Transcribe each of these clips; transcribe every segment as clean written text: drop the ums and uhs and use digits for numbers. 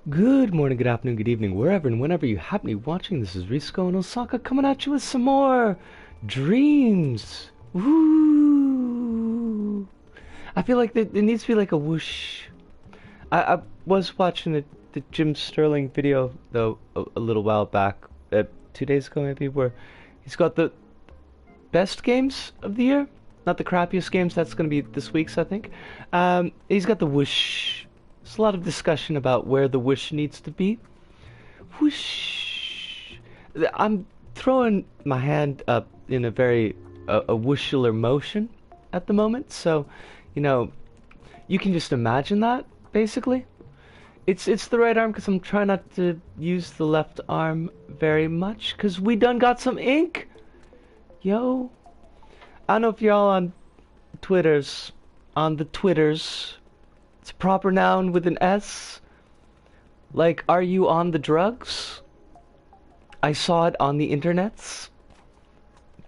Good morning, good afternoon, good evening, wherever and whenever you happen to be watching. This is Risco and Osaka coming at you with some more dreams. Woo! I feel like there needs to be like a whoosh. I was watching the Jim Sterling video though a little while back, 2 days ago maybe, where he's got the best games of the year, not the crappiest games. That's going to be this week's, I think. He's got the whoosh. There's a lot of discussion about where the whoosh needs to be. Whoosh. I'm throwing my hand up in a very a whooshular motion at the moment, so you know you can just imagine that basically. It's the right arm because I'm trying not to use the left arm very much because we done got some ink. Yo, I don't know if y'all on Twitters, on the Twitters. It's a proper noun with an S. Like, are you on the drugs? I saw it on the internets.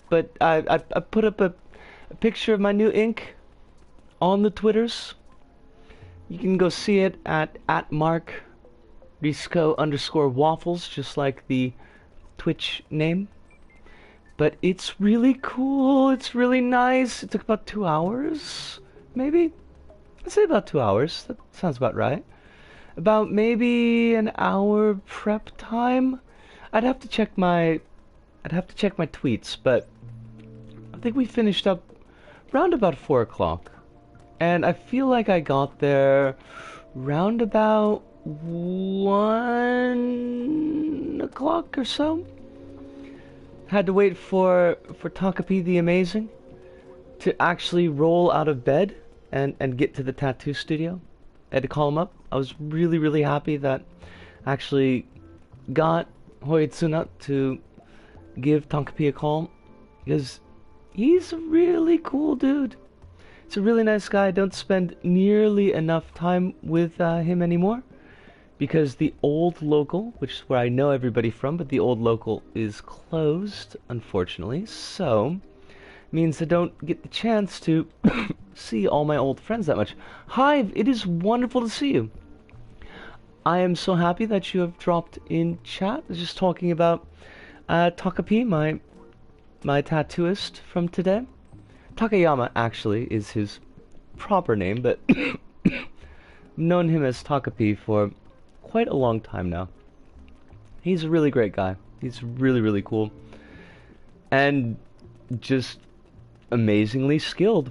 But I put up a picture of my new ink on the Twitters. You can go see it at Mark Risco _waffles, just like the Twitch name. But it's really cool. It's really nice. It took about 2 hours, maybe. I'd say about 2 hours. That sounds about right. About maybe an hour prep time. I'd have to check my tweets, but I think we finished up round about 4 o'clock. And I feel like I got there round about 1 o'clock or so. Had to wait for Takapi the Amazing to actually roll out of bed and get to the tattoo studio. I had to call him up. I was really, really happy that I actually got Hoitsuna to give Takapi a call, because he's a really cool dude. He's a really nice guy. I don't spend nearly enough time with him anymore, because the old local, which is where I know everybody from, but the old local is closed, unfortunately, so means I don't get the chance to see all my old friends that much. Hive, it is wonderful to see you. I am so happy that you have dropped in chat. I was just talking about Takapi, my tattooist from today. Takayama, actually, is his proper name, but I've known him as Takapi for quite a long time now. He's a really great guy. He's really, really cool. And just amazingly skilled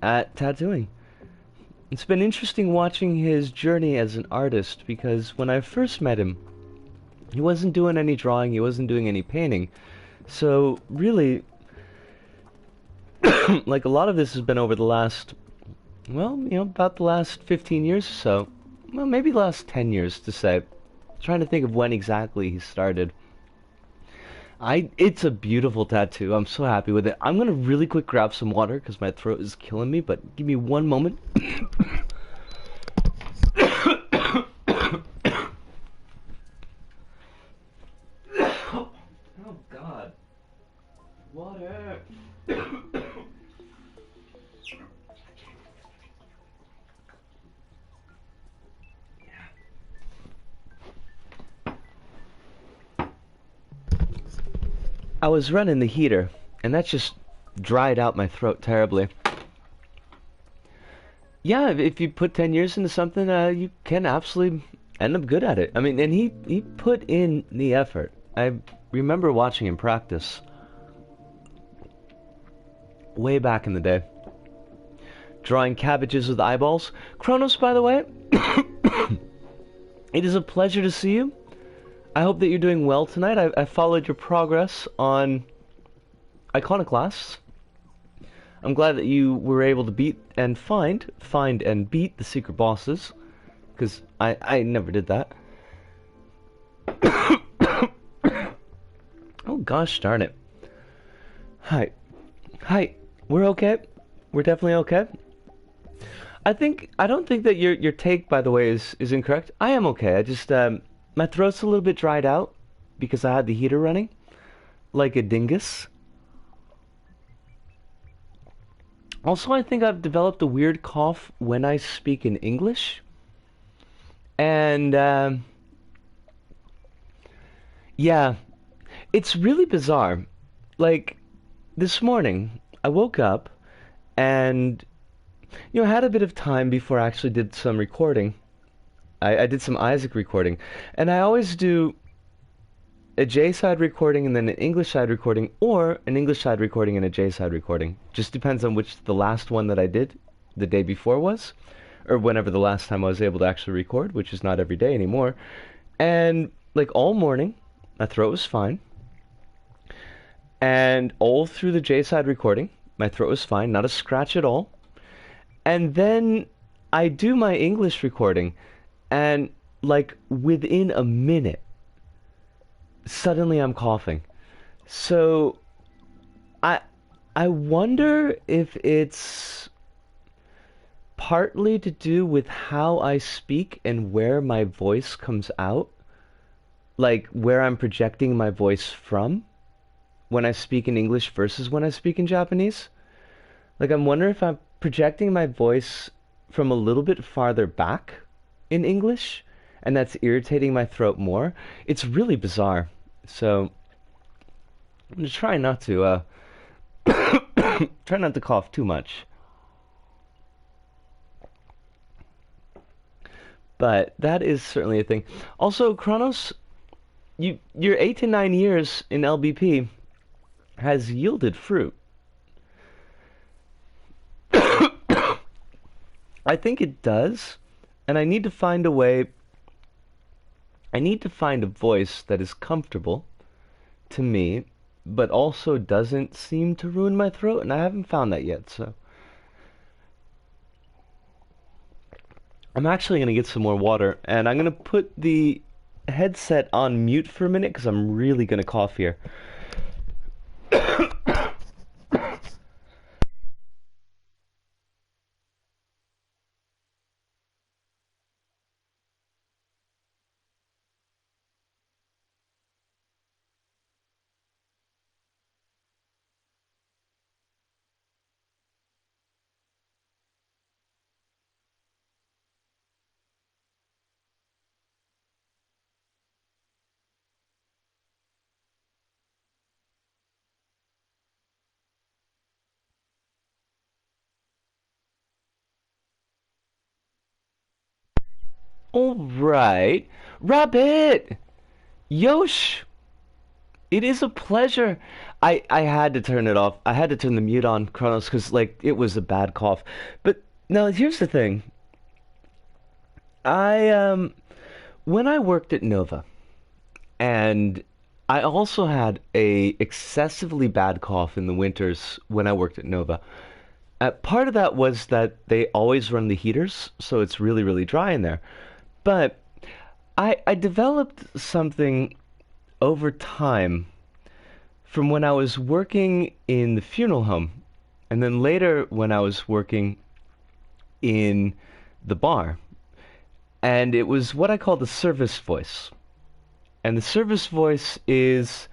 at tattooing. It's been interesting watching his journey as an artist, because when I first met him, he wasn't doing any drawing, he wasn't doing any painting. So really, like, a lot of this has been over the last, well, about the last 15 years or so. Well, maybe the last 10 years to say. I'm trying to think of when exactly he started. It's a beautiful tattoo. I'm so happy with it. I'm gonna really quick grab some water because my throat is killing me, but give me one moment. Oh God. Water. I was running the heater, and that just dried out my throat terribly. Yeah, if you put 10 years into something, you can absolutely end up good at it. I mean, and he put in the effort. I remember watching him practice way back in the day. Drawing cabbages with eyeballs. Kronos, by the way, it is a pleasure to see you. I hope that you're doing well tonight. I followed your progress on Iconoclasts. I'm glad that you were able to beat and find and beat the secret bosses, because I never did that. Oh gosh darn it. Hi. We're okay. We're definitely okay. I don't think that your take, by the way, is incorrect. I am okay. I just my throat's a little bit dried out because I had the heater running like a dingus. Also, I think I've developed a weird cough when I speak in English. And Yeah, it's really bizarre. Like this morning, I woke up and I had a bit of time before I actually did some recording. I did some Isaac recording, and I always do a J side recording and then an English side recording, or an English side recording and a J side recording. Just depends on which the last one that I did the day before was, or whenever the last time I was able to actually record, which is not every day anymore. And like all morning, my throat was fine. And all through the J side recording, my throat was fine, not a scratch at all. And then I do my English recording, and like within a minute, suddenly I'm coughing. So I I wonder if it's partly to do with how I speak and where my voice comes out, like where I'm projecting my voice from when I speak in English versus when I speak in Japanese. Like I'm wondering if I'm projecting my voice from a little bit farther back in English and that's irritating my throat more. It's really bizarre. So I'm just trying not to try not to cough too much. But that is certainly a thing. Also, Kronos, your 8 to 9 years in LBP has yielded fruit. I think it does, and I need to find a way. I need to find a voice that is comfortable to me, but also doesn't seem to ruin my throat, and I haven't found that yet, so. I'm actually going to get some more water, and I'm going to put the headset on mute for a minute because I'm really going to cough here. All right. Rabbit! Yosh! It is a pleasure. I had to turn it off. I had to turn the mute on, Kronos, because, like, it was a bad cough. But, now, here's the thing. When I worked at Nova, and I also had a excessively bad cough in the winters when I worked at Nova. Part of that was that they always run the heaters, so it's really, really dry in there. But I developed something over time from when I was working in the funeral home, and then later when I was working in the bar. And it was what I call the service voice. And the service voice is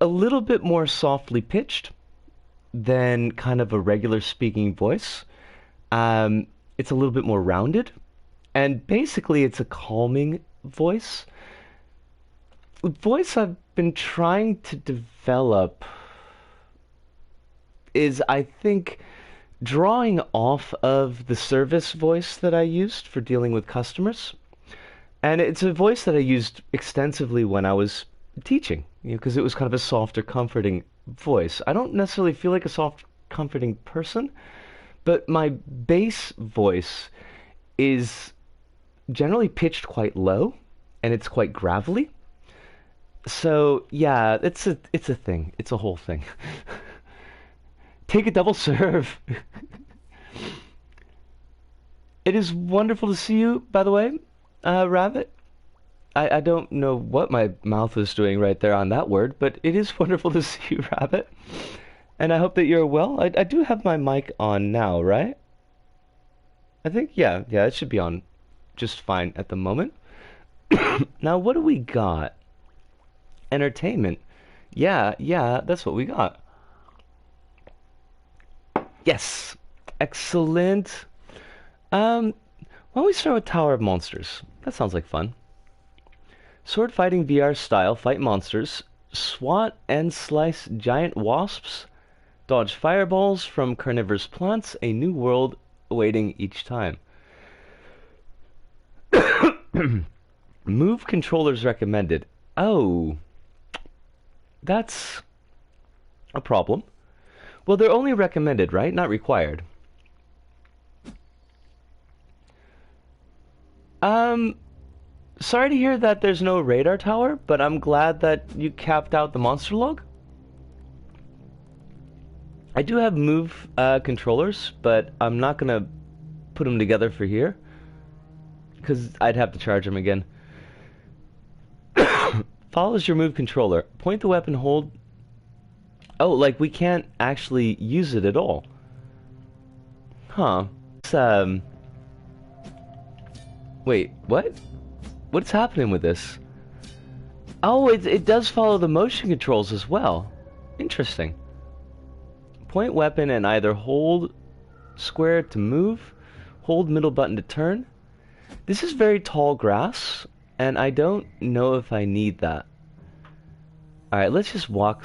a little bit more softly pitched than kind of a regular speaking voice. It's a little bit more rounded. And basically, it's a calming voice. The voice I've been trying to develop is, I think, drawing off of the service voice that I used for dealing with customers. And it's a voice that I used extensively when I was teaching, because it was kind of a softer, comforting voice. I don't necessarily feel like a soft, comforting person, but my bass voice is generally pitched quite low, and it's quite gravelly. So yeah, it's a thing. It's a whole thing. Take a double serve. It is wonderful to see you, by the way, Rabbit. I don't know what my mouth was doing right there on that word, but it is wonderful to see you, Rabbit. And I hope that you're well. I do have my mic on now, right? I think, yeah, it should be on just fine at the moment. Now, what do we got? Entertainment. Yeah, that's what we got. Yes. Excellent. Why don't we start with Tower of Monsters? That sounds like fun. Sword fighting VR style, fight monsters, swat and slice giant wasps, dodge fireballs from carnivorous plants, a new world awaiting each time. Move controllers recommended. Oh, that's a problem. Well, they're only recommended, right? Not required. Sorry to hear that there's no radar tower, but I'm glad that you capped out the monster log. I do have move controllers, but I'm not gonna put them together for here, because I'd have to charge them again. Follows your move controller. Point the weapon, hold... Oh, like we can't actually use it at all. Huh. It's, wait, what? What's happening with this? Oh, it does follow the motion controls as well. Interesting. Point weapon and either hold square to move, hold middle button to turn. This is very tall grass, and I don't know if I need that. Alright, let's just womp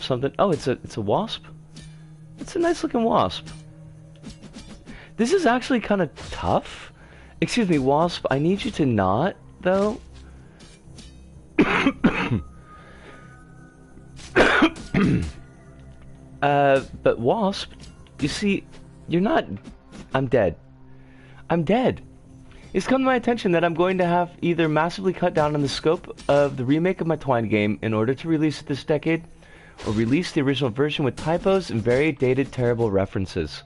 something. Oh, it's a wasp? It's a nice looking wasp. This is actually kind of tough. Excuse me, wasp, I need you to not, though. But wasp, you see, you're not... I'm dead. I'm dead. It's come to my attention that I'm going to have either massively cut down on the scope of the remake of my Twine game in order to release it this decade, or release the original version with typos and very dated, terrible references.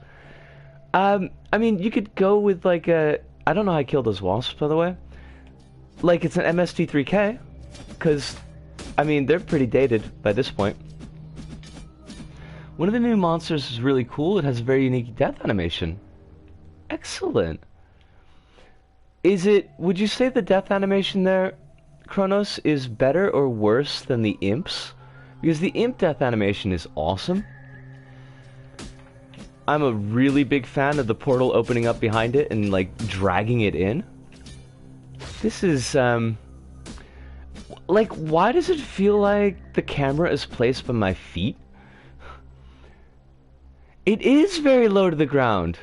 I mean, you could go with like a... I don't know how I killed those wasps, by the way. Like, it's an MST3K, because, I mean, they're pretty dated by this point. One of the new monsters is really cool. It has a very unique death animation. Excellent. Would you say the death animation there, Kronos, is better or worse than the Imp's? Because the Imp death animation is awesome. I'm a really big fan of the portal opening up behind it and, like, dragging it in. This is, like, why does it feel like the camera is placed by my feet? It is very low to the ground.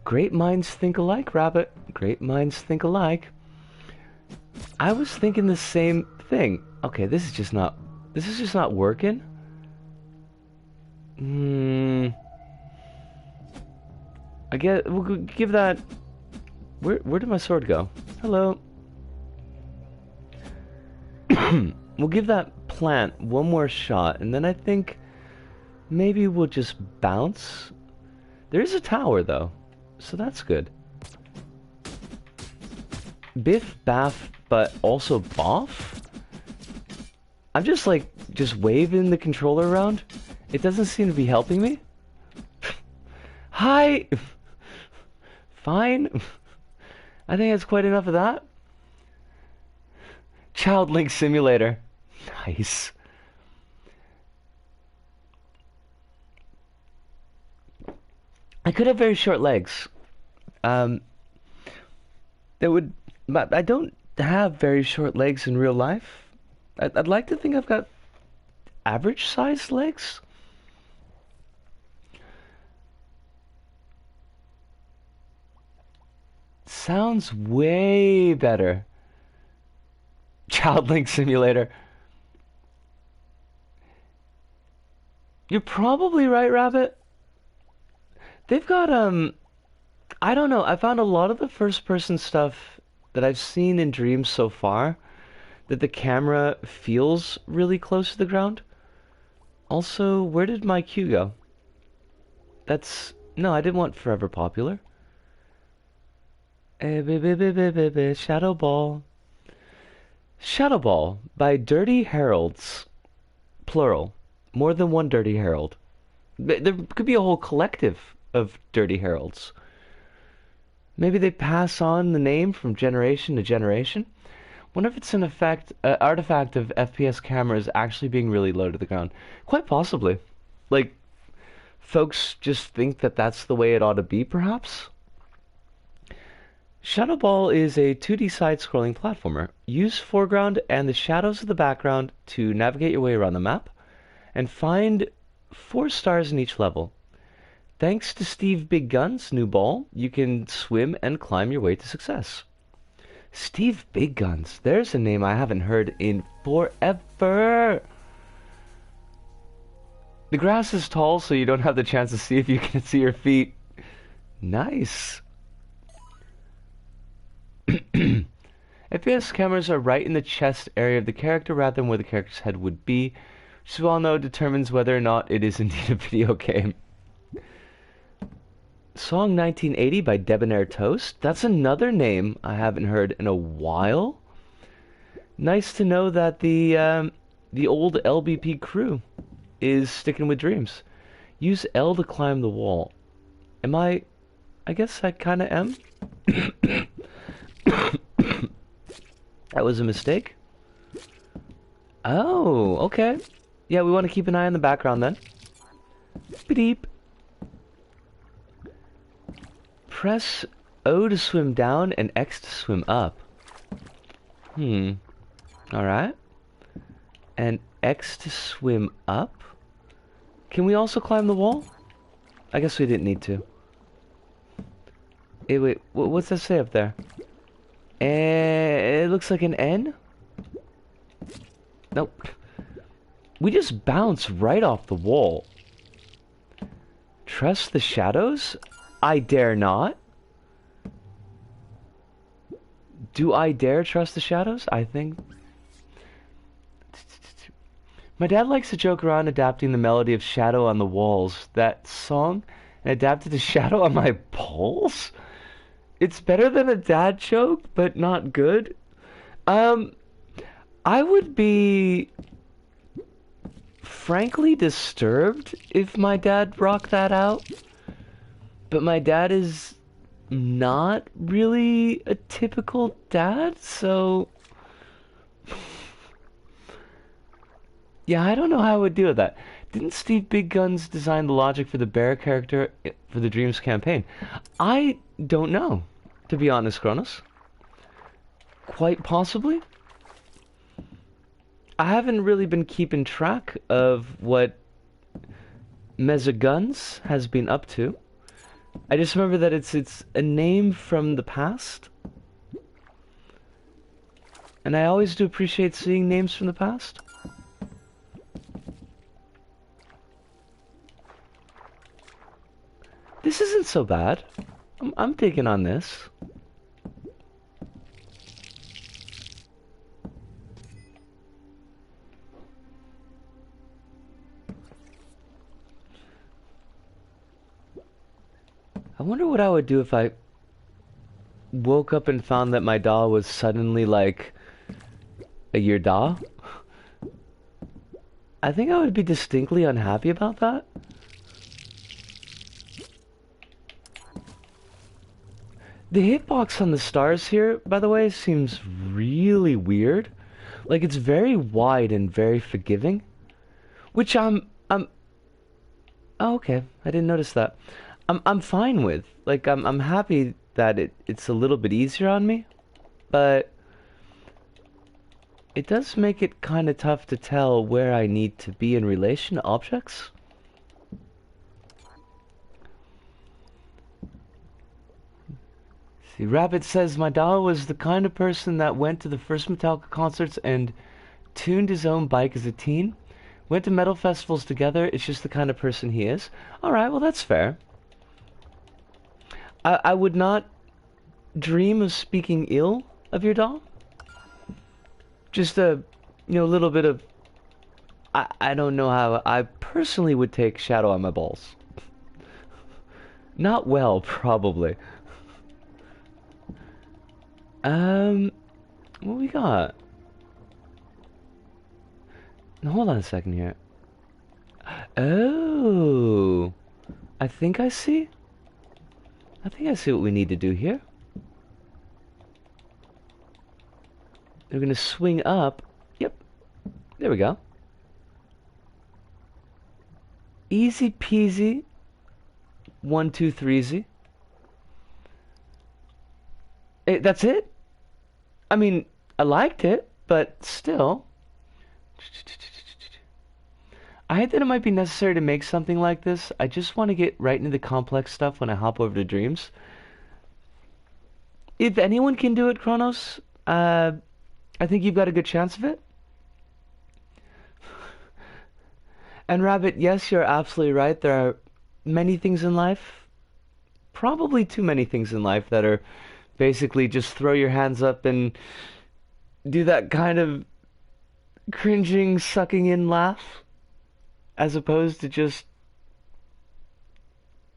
Great minds think alike, Rabbit. Great minds think alike. I was thinking the same thing. Okay, this is just not working. I guess we'll give that... Where did my sword go? Hello. We'll give that plant one more shot, and then I think maybe we'll just bounce. There is a tower, though, so that's good. Biff, baff, but also boff? I'm just waving the controller around. It doesn't seem to be helping me. Hi! Fine. I think that's quite enough of that. Child Link Simulator. Nice. I could have very short legs. That would... But I don't have very short legs in real life. I'd like to think I've got average-sized legs. Sounds way better. Child Link Simulator. You're probably right, Rabbit. They've got, I don't know. I found a lot of the first-person stuff that I've seen in Dreams so far, that the camera feels really close to the ground. Also, where did my cue go? No, I didn't want Forever Popular. Shadow Ball. Shadow Ball by Dirty Heralds. Plural. More than one Dirty Herald. There could be a whole collective of Dirty Heralds. Maybe they pass on the name from generation to generation. Wonder if it's an artifact of FPS cameras actually being really low to the ground. Quite possibly. Like, folks just think that that's the way it ought to be, perhaps? Shadow Ball is a 2D side-scrolling platformer. Use foreground and the shadows of the background to navigate your way around the map, and find 4 stars in each level. Thanks to Steve Big Gun's new ball, you can swim and climb your way to success. Steve Big Guns. There's a name I haven't heard in forever. The grass is tall, so you don't have the chance to see if you can see your feet. Nice. FPS cameras are right in the chest area of the character rather than where the character's head would be, which as we all know determines whether or not it is indeed a video game. Song 1980 by Debonair Toast. That's another name I haven't heard in a while. Nice to know that the old LBP crew is sticking with dreams. Use L to climb the wall. Am I guess I kind of am. That was a mistake. Oh, okay. Yeah, we want to keep an eye on the background then. Beep. Press O to swim down and X to swim up. Alright. And X to swim up. Can we also climb the wall? I guess we didn't need to. Hey, wait, what's that say up there? It looks like an N? Nope. We just bounced right off the wall. Trust the shadows? I dare not. Do I dare trust the shadows? I think... My dad likes to joke around adapting the melody of Shadow on the Walls, that song, and adapted to Shadow on my balls? It's better than a dad joke, but not good. I would be frankly disturbed if my dad rocked that out. But my dad is not really a typical dad, so... Yeah, I don't know how I would deal with that. Didn't Steve Big Guns design the logic for the bear character for the Dreams campaign? I don't know, to be honest, Kronos. Quite possibly. I haven't really been keeping track of what Meza Guns has been up to. I just remember that it's a name from the past. And I always do appreciate seeing names from the past. This isn't so bad. I'm digging on this. I wonder what I would do if I woke up and found that my doll was suddenly like a year doll. I think I would be distinctly unhappy about that. The hitbox on the stars here, by the way, seems really weird. Like it's very wide and very forgiving, which oh, okay, I didn't notice that. I'm fine with. Like I'm happy that it's a little bit easier on me, but it does make it kind of tough to tell where I need to be in relation to objects. See, Rabbit says my doll was the kind of person that went to the first Metallica concerts and tuned his own bike as a teen. Went to metal festivals together. It's just the kind of person he is. Alright, well that's fair. I would not dream of speaking ill of your doll. Just a, little bit of... I don't know how I personally would take Shadow on my balls. Not well, probably. What we got? Now, hold on a second here. Oh, I think I see what we need to do here. We're gonna swing up. Yep, there we go. Easy peasy. 1, 2, 3 Z. That's it? I mean, I liked it, but still. I hate that it might be necessary to make something like this. I just want to get right into the complex stuff when I hop over to Dreams. If anyone can do it, Kronos, I think you've got a good chance of it. And Rabbit, yes, you're absolutely right. There are many things in life, probably too many things in life, that are basically just throw your hands up and do that kind of cringing, sucking in laugh, as opposed to just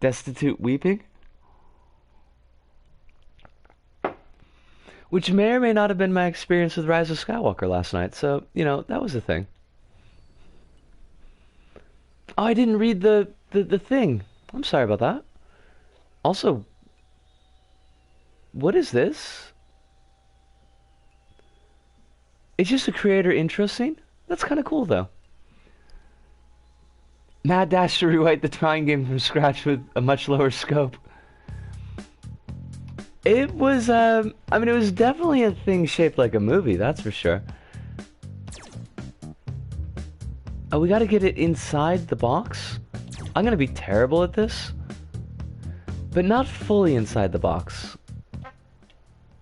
destitute weeping. Which may or may not have been my experience with Rise of Skywalker last night, so, you know, that was a thing. Oh, I didn't read the thing. I'm sorry about that. Also, what is this? It's just a creator intro scene? That's kind of cool, though. Mad Dash to rewrite the Trying game from scratch with a much lower scope. It was, I mean, it was definitely a thing shaped like a movie, that's for sure. Oh, we gotta get it inside the box? I'm gonna be terrible at this. But not fully inside the box.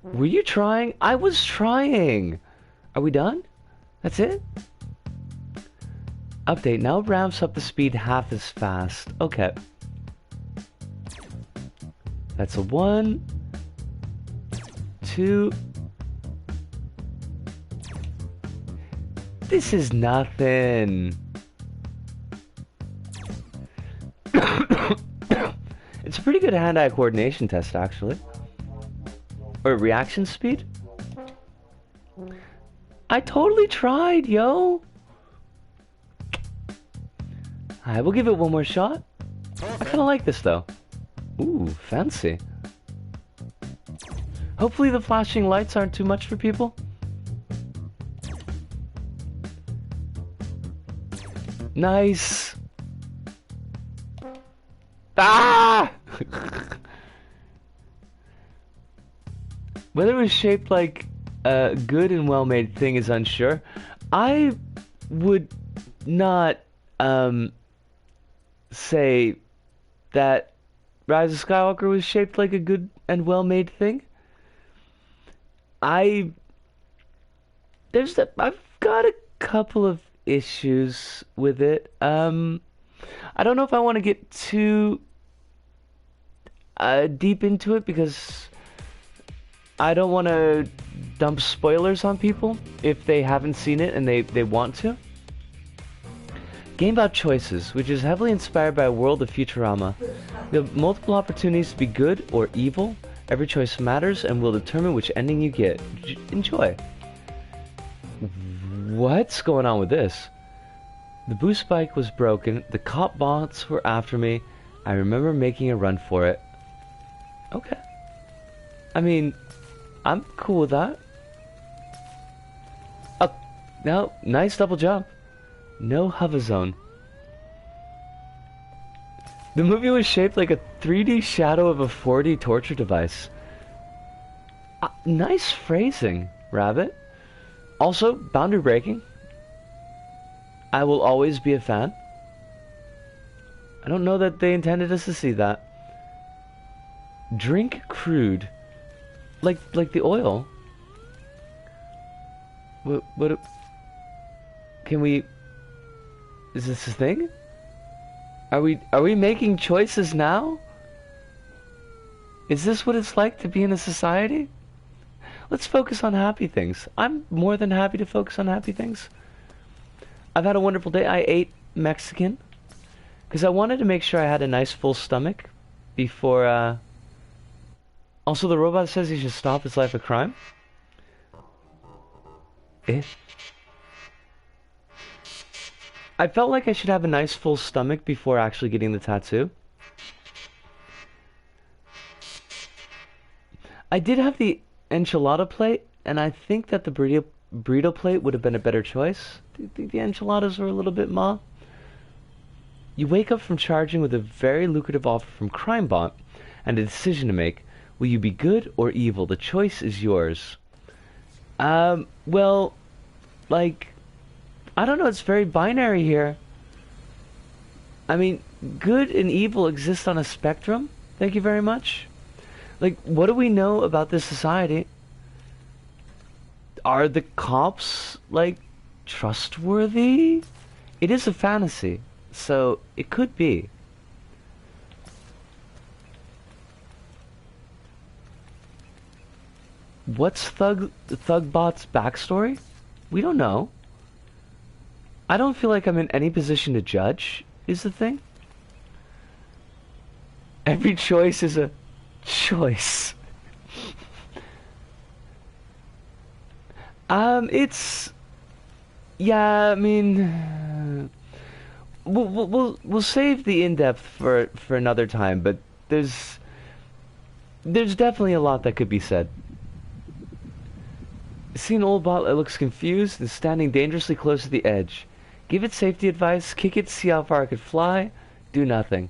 Were you trying? I was trying! Are we done? That's it? Update, now ramps up the speed half as fast. Okay. That's a 1, 2. This is nothing. It's a pretty good hand-eye coordination test, actually. Or reaction speed. I totally tried, yo. Alright, we'll give it one more shot. I kind of like this, though. Ooh, fancy. Hopefully the flashing lights aren't too much for people. Nice. Ah! Whether it was shaped like a good and well-made thing is unsure. I would not say that Rise of Skywalker was shaped like a good and well-made thing. I've got a couple of issues with it. I don't know if I want to get too deep into it because I don't want to dump spoilers on people if they haven't seen it and they want to. Game about choices, which is heavily inspired by a world of Futurama. You have multiple opportunities to be good or evil. Every choice matters and will determine which ending you get. Enjoy. What's going on with this? The boost bike was broken. The cop bots were after me. I remember making a run for it. Okay. I mean, I'm cool with that. Oh, no, nice double jump. No hover zone. The movie was shaped like a 3D shadow of a 4D torture device. Nice phrasing, Rabbit. Also, boundary breaking. I will always be a fan. I don't know that they intended us to see that. Drink crude. Like the oil. What can we... Is this a thing? Are we making choices now? Is this what it's like to be in a society? Let's focus on happy things. I'm more than happy to focus on happy things. I've had a wonderful day. I ate Mexican because I wanted to make sure I had a nice full stomach before Also, the robot says he should stop his life of crime. I felt like I should have a nice full stomach before actually getting the tattoo. I did have the enchilada plate, and I think that the burrito plate would have been a better choice. I think the enchiladas were a little bit ma. You wake up from charging with a very lucrative offer from CrimeBot and a decision to make. Will you be good or evil? The choice is yours. Well, like, I don't know, it's very binary here. I mean, good and evil exist on a spectrum. Thank you very much. Like, what do we know about this society? Are the cops, like, trustworthy? It is a fantasy, so it could be. What's Thugbot's backstory? We don't know. I don't feel like I'm in any position to judge, is the thing. Every choice is a choice. It's... Yeah, I mean... We'll save the in-depth for another time, but there's definitely a lot that could be said. See an old bot that looks confused and standing dangerously close to the edge. Give it safety advice, kick it, see how far it could fly, do nothing.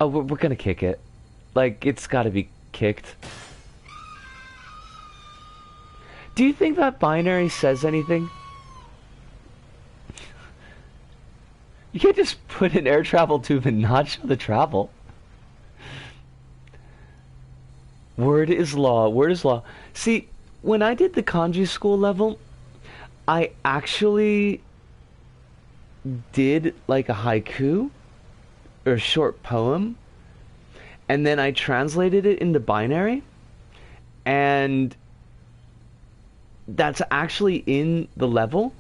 Oh, we're gonna kick it. Like, it's gotta be kicked. Do you think that binary says anything? You can't just put an air travel tube and not show the travel. Word is law, word is law. See, when I did the kanji school level, I actually did like a haiku or a short poem, and then I translated it into binary, and that's actually in the level,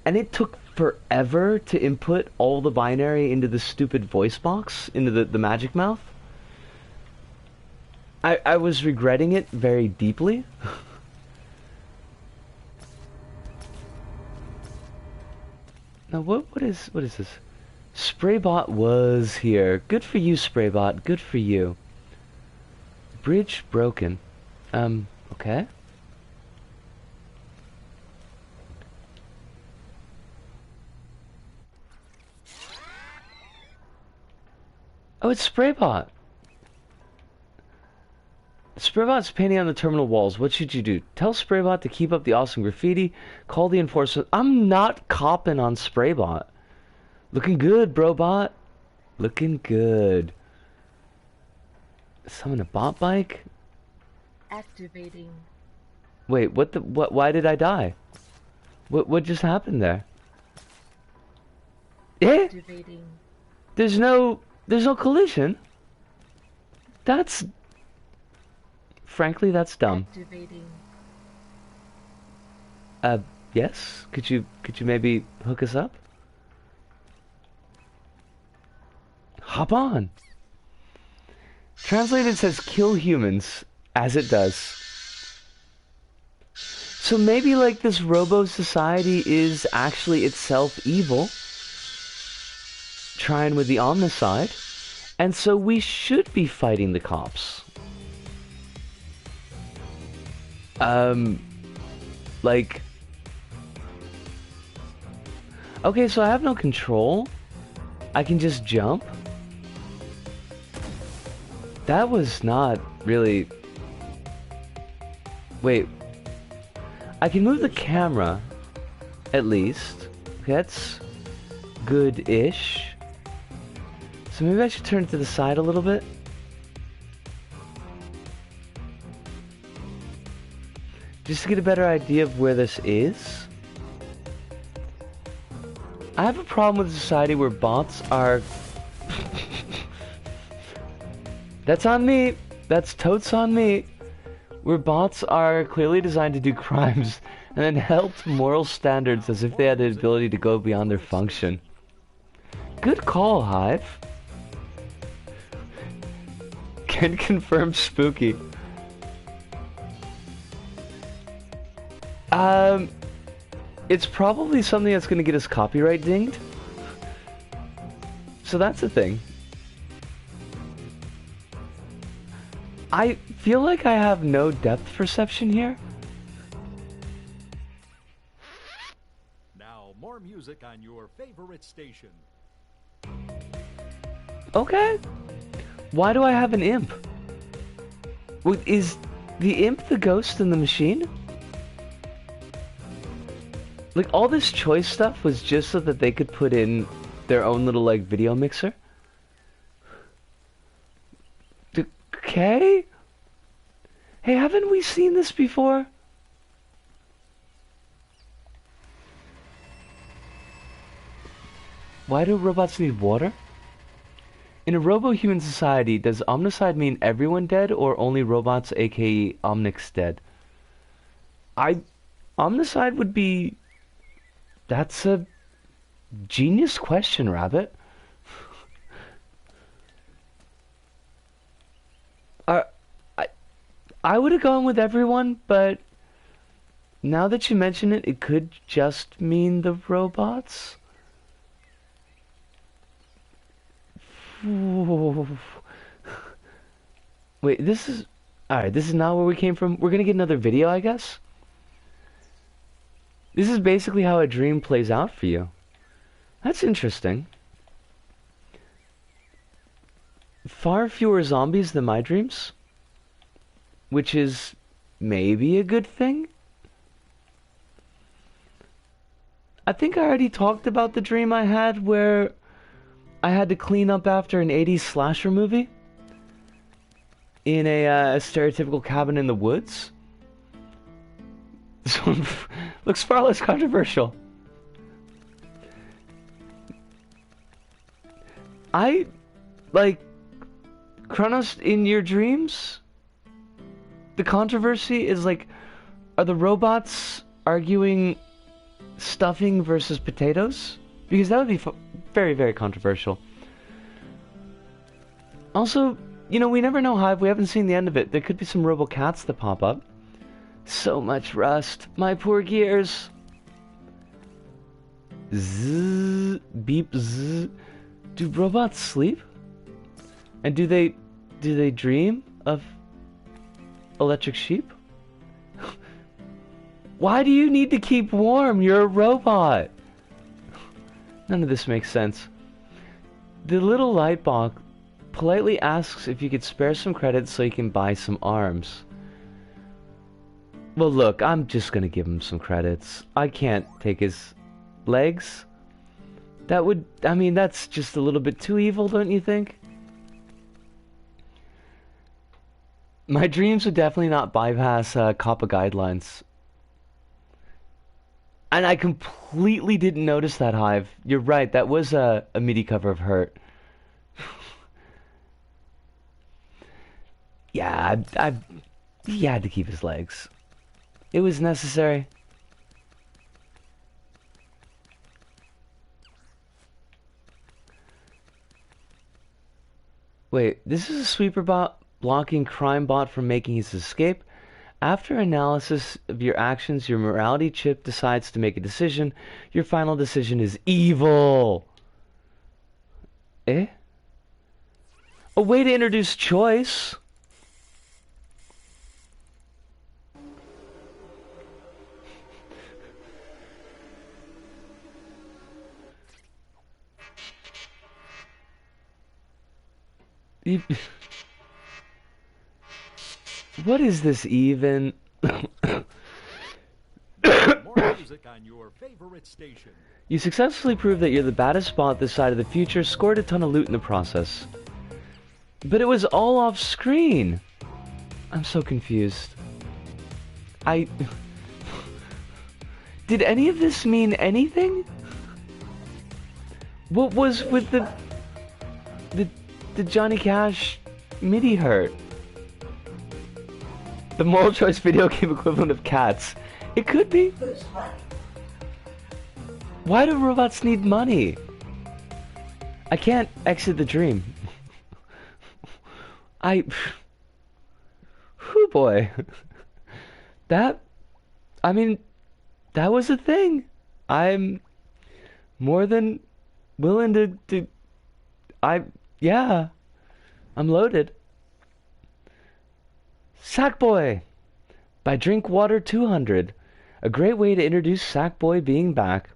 and it took forever to input all the binary into the stupid voice box, into the magic mouth. I was regretting it very deeply. Now what is this? Spraybot was here. Good for you, Spraybot. Good for you. Bridge broken. Okay. Oh, it's Spraybot. Spraybot's painting on the terminal walls. What should you do? Tell Spraybot to keep up the awesome graffiti. Call the enforcement. I'm not copping on Spraybot. Looking good, Brobot. Looking good. Summon a bot bike? Activating. Wait, what, why did I die? What just happened there? Activating. There's no collision. Frankly, that's dumb. Activating. Yes? Could you maybe hook us up? Hop on. Translated says kill humans, as it does. So maybe like this robo society is actually itself evil, trying with the omnicide, and so we should be fighting the cops. Like, okay, so I have no control. I can just jump. That was not really... Wait. I can move the camera, at least. Okay, that's good-ish. So maybe I should turn it to the side a little bit. Just to get a better idea of where this is. I have a problem with a society where bots are... That's on me. That's totes on me. Where bots are clearly designed to do crimes and then held to moral standards as if they had the ability to go beyond their function. Good call, Hive. Can confirm spooky. It's probably something that's gonna get us copyright dinged. So that's the thing. I feel like I have no depth perception here. Now, more music on your favorite station. Okay. Why do I have an imp? Is the imp the ghost in the machine? Like, all this choice stuff was just so that they could put in their own little, like, video mixer? Okay? Hey, haven't we seen this before? Why do robots need water? In a robo-human society, does omnicide mean everyone dead or only robots, aka Omnics, dead? Omnicide would be... That's a genius question, Rabbit. I I would have gone with everyone, but now that you mention it, it could just mean the robots. Wait, this is... Alright, this is not where we came from. We're gonna get another video, I guess? This is basically how a dream plays out for you. That's interesting. Far fewer zombies than my dreams. Which is maybe a good thing? I think I already talked about the dream I had where I had to clean up after an 80s slasher movie in a stereotypical cabin in the woods. This one looks far less controversial. Like, Kronos, in your dreams, the controversy is like, are the robots arguing stuffing versus potatoes? Because that would be very, very controversial. Also, you know, we never know, Hive. We haven't seen the end of it. There could be some robo-cats that pop up. So much rust. My poor gears. Zzz, beep, zzz. Do robots sleep? And do they dream of electric sheep? Why do you need to keep warm? You're a robot. None of this makes sense. The little light box politely asks if you could spare some credits so you can buy some arms. Well, look, I'm just gonna give him some credits. I can't take his legs. That would... I mean, that's just a little bit too evil, don't you think? My dreams would definitely not bypass COPPA guidelines. And I completely didn't notice that, Hive. You're right, that was a MIDI cover of Hurt. Yeah, he had to keep his legs. It was necessary. Wait, this is a sweeper bot blocking crime bot from making his escape. After analysis of your actions, your morality chip decides to make a decision. Your final decision is evil. Eh? A way to introduce choice. What is this even? More music on your favorite station. You successfully proved that you're the baddest bot this side of the future, scored a ton of loot in the process. But it was all off screen. I'm so confused. Did any of this mean anything? What was with the Johnny Cash MIDI hurt? The moral choice video game equivalent of cats. It could be. Why do robots need money? I can't exit the dream. Whew boy. I mean, that was a thing. I'm more than willing to yeah. I'm loaded. Sackboy by Drinkwater 200. A great way to introduce Sackboy being back.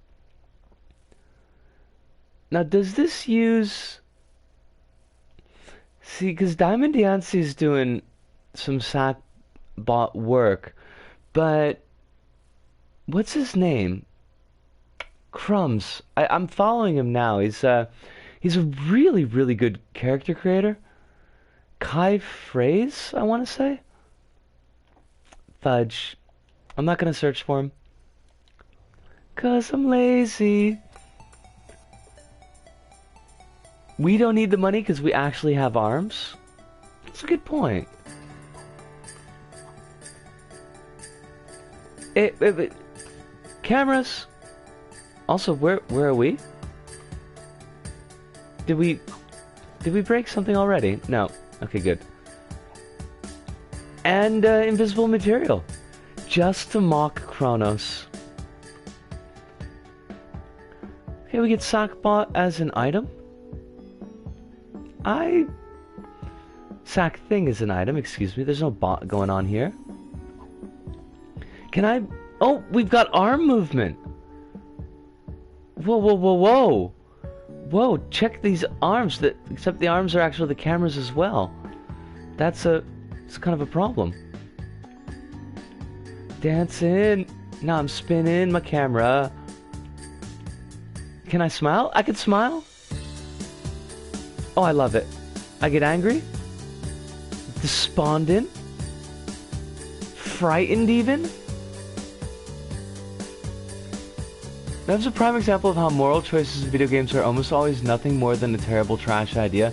Now, does this use... See, because Diamond Yancey's doing some sack bot work, but what's his name? Crumbs. I'm following him now. He's a really, really good character creator. Kai Phrase, I want to say. Fudge. I'm not gonna search for him. 'Cause I'm lazy. We don't need the money because we actually have arms. That's a good point. Cameras. Also, where are we? Did we break something already? No. Okay, good. And invisible material, just to mock Kronos. Okay, we get Sackbot as an item. Sack thing is an item, excuse me. There's no bot going on here. Can I... Oh, we've got arm movement. Whoa, whoa, whoa, whoa. Whoa, check these arms. Except the arms are actually the cameras as well. It's kind of a problem. Dancing. Now I'm spinning my camera. Can I smile? I can smile? Oh, I love it. I get angry. Despondent. Frightened even. That's a prime example of how moral choices in video games are almost always nothing more than a terrible trash idea.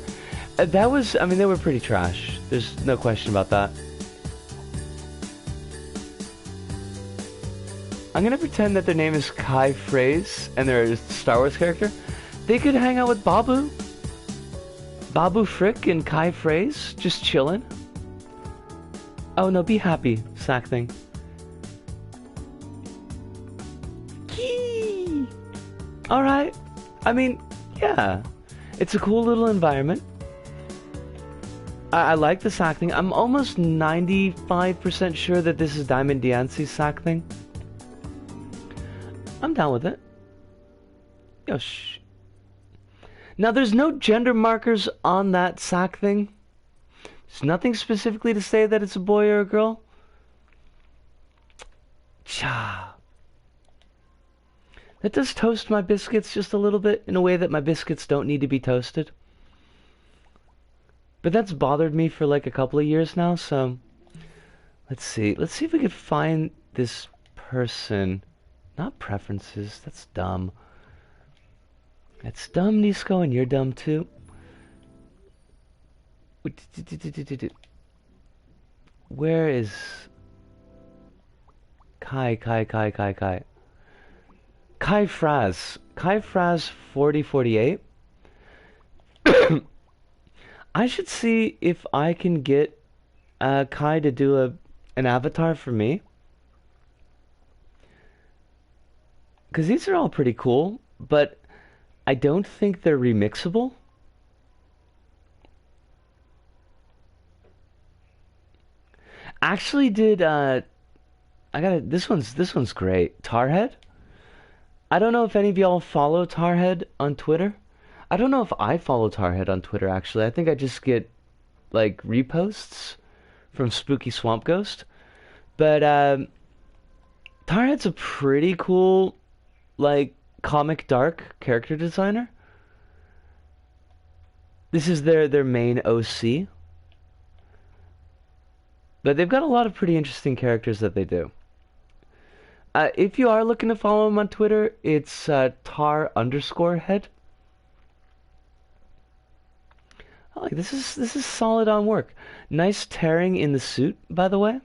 They were pretty trash. There's no question about that. I'm gonna pretend that their name is Kai Phrase and they're a Star Wars character. They could hang out with Babu. Babu Frick and Kai Phrase, just chillin'. Oh no, be happy, sack thing. Alright. I mean, yeah. It's a cool little environment. I like the sack thing. I'm almost 95% sure that this is Diamond Diance's sack thing. I'm down with it. Yo, shh. Now, there's no gender markers on that sack thing. There's nothing specifically to say that it's a boy or a girl. Cha. That does toast my biscuits just a little bit in a way that my biscuits don't need to be toasted. But that's bothered me for like a couple of years now, so let's see. Let's see if we could find this person. Not preferences, that's dumb. That's dumb, Nisco, and you're dumb too. Where is Kai? Kai Fraz 4048. I should see if I can get Kai to do an avatar for me. Because these are all pretty cool, but I don't think they're remixable. Actually did this one's great. Tarhead? I don't know if any of y'all follow Tarhead on Twitter. I don't know if I follow Tarhead on Twitter, actually. I think I just get, like, reposts from Spooky Swamp Ghost. But, Tarhead's a pretty cool, like, comic dark character designer. This is their main OC. But they've got a lot of pretty interesting characters that they do. If you are looking to follow him on Twitter, it's tar_head. Oh, like this is solid on work. Nice tearing in the suit, by the way.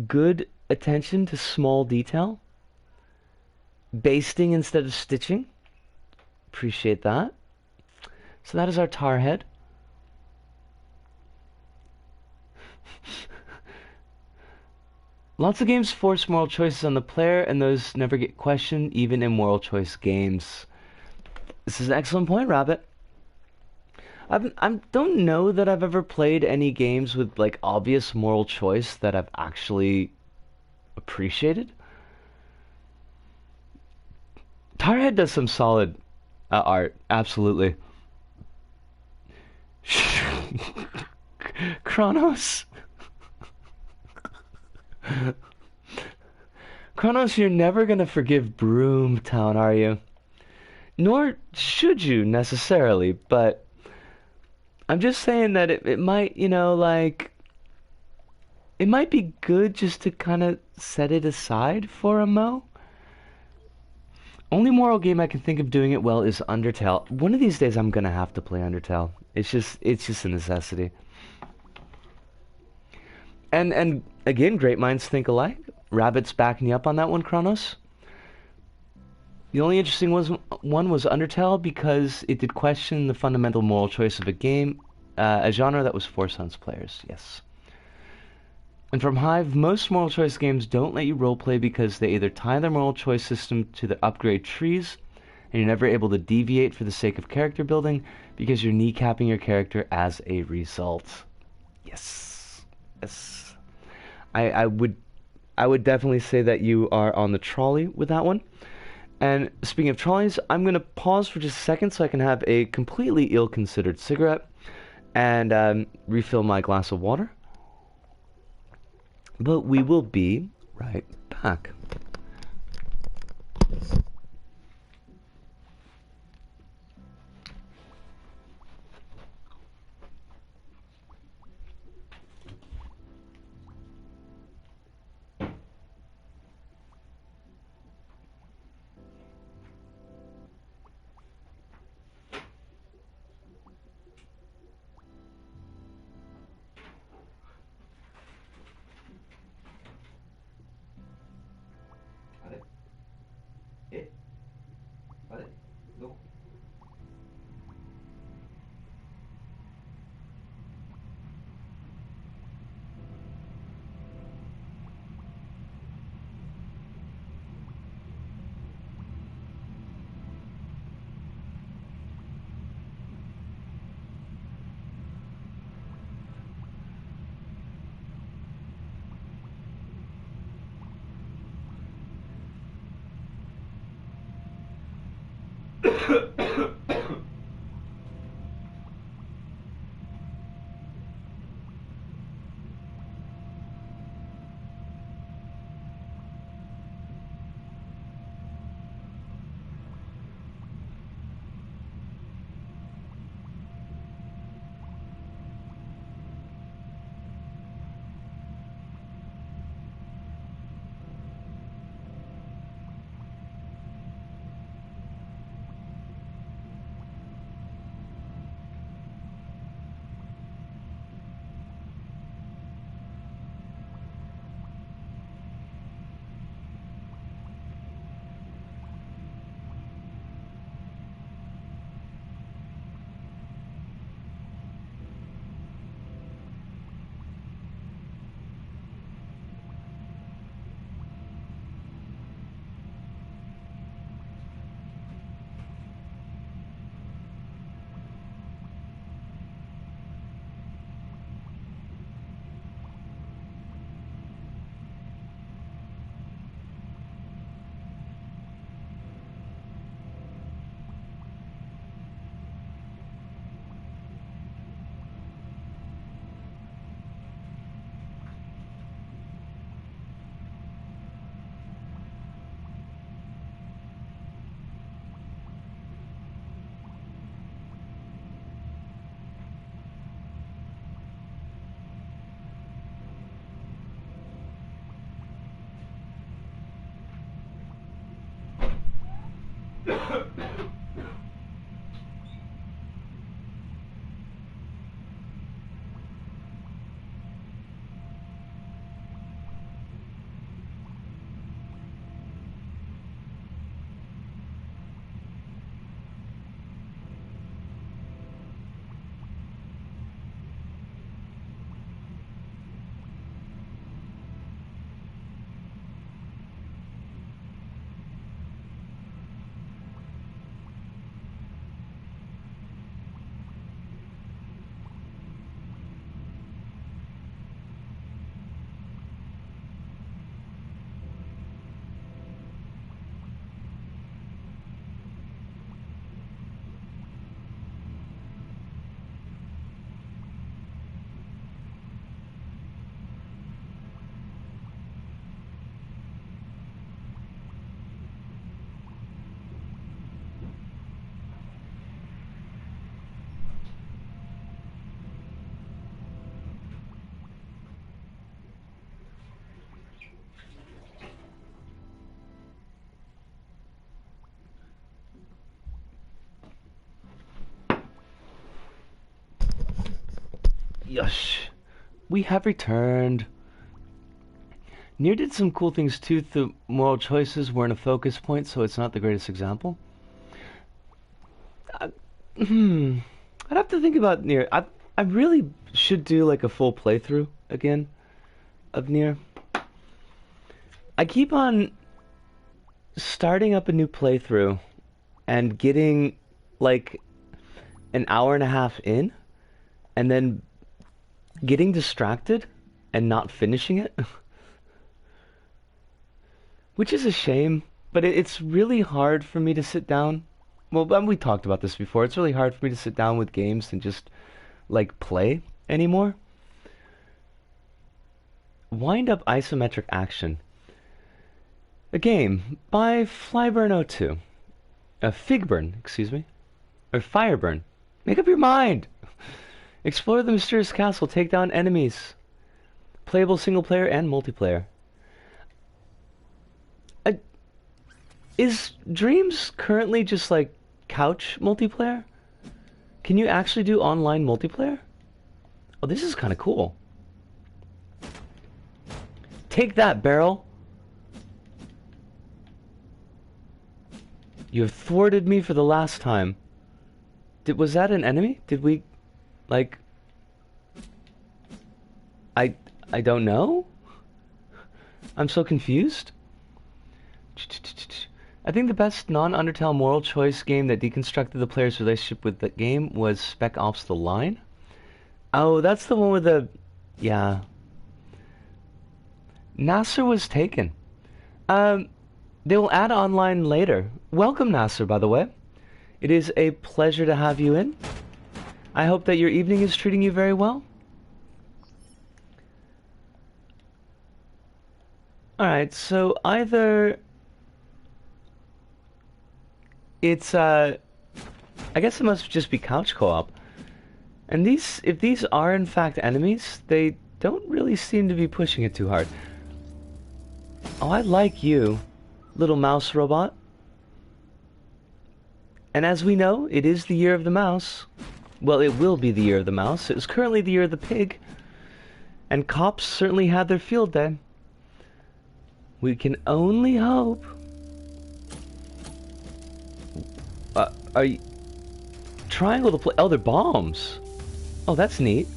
Good attention to small detail. Basting instead of stitching. Appreciate that. So that is our tar head. Lots of games force moral choices on the player, and those never get questioned, even in moral choice games. This is an excellent point, Rabbit. I don't know that I've ever played any games with, like, obvious moral choice that I've actually appreciated. Tarhead does some solid art, absolutely. Kronos. Kronos, you're never gonna forgive Broomtown, are you? Nor should you necessarily, but I'm just saying that it might, like, it might be good just to kind of set it aside for a mo. Only moral game I can think of doing it well is Undertale. One of these days I'm gonna have to play Undertale. It's just a necessity. And again, great minds think alike. Rabbit's backing you up on that one, Kronos. The only interesting one was Undertale because it did question the fundamental moral choice of a genre that was forced on its players. Yes. And from Hive, most moral choice games don't let you roleplay because they either tie their moral choice system to the upgrade trees, and you're never able to deviate for the sake of character building because you're kneecapping your character as a result. Yes. Yes. I would definitely say that you are on the trolley with that one. And speaking of trolleys, I'm going to pause for just a second so I can have a completely ill-considered cigarette and refill my glass of water. But we will be right back. Yush. We have returned. Nier did some cool things too. The moral choices weren't a focus point, so it's not the greatest example. I'd have to think about Nier. I really should do like a full playthrough again of Nier. I keep on starting up a new playthrough and getting like an hour and a half in and then getting distracted and not finishing it. Which is a shame, but it's really hard for me to sit down. Well, we talked about this before. It's really hard for me to sit down with games and just like play anymore. Wind Up Isometric Action. A game by Flyburn02. Figburn, excuse me. Or Fireburn. Make up your mind! Explore the mysterious castle, take down enemies. Playable single player and multiplayer. Is Dreams currently just like couch multiplayer? Can you actually do online multiplayer? Oh, this is kind of cool. Take that, Barrel. You have thwarted me for the last time. Was that an enemy? Did we, like... I don't know? I'm so confused. I think the best non-Undertale moral choice game that deconstructed the player's relationship with the game was Spec Ops: The Line. Oh, that's the one with the... Yeah. Nasser was taken. They will add online later. Welcome, Nasser, by the way. It is a pleasure to have you in. I hope that your evening is treating you very well. Alright, so either... It's, I guess it must just be couch co-op. And if these are in fact enemies, they don't really seem to be pushing it too hard. Oh, I like you, little mouse robot. And as we know, it is the year of the mouse. Well, it will be the year of the mouse. It is currently the year of the pig. And cops certainly had their field day. We can only hope. Are you... Triangle to play... Oh, they're bombs. Oh, that's neat.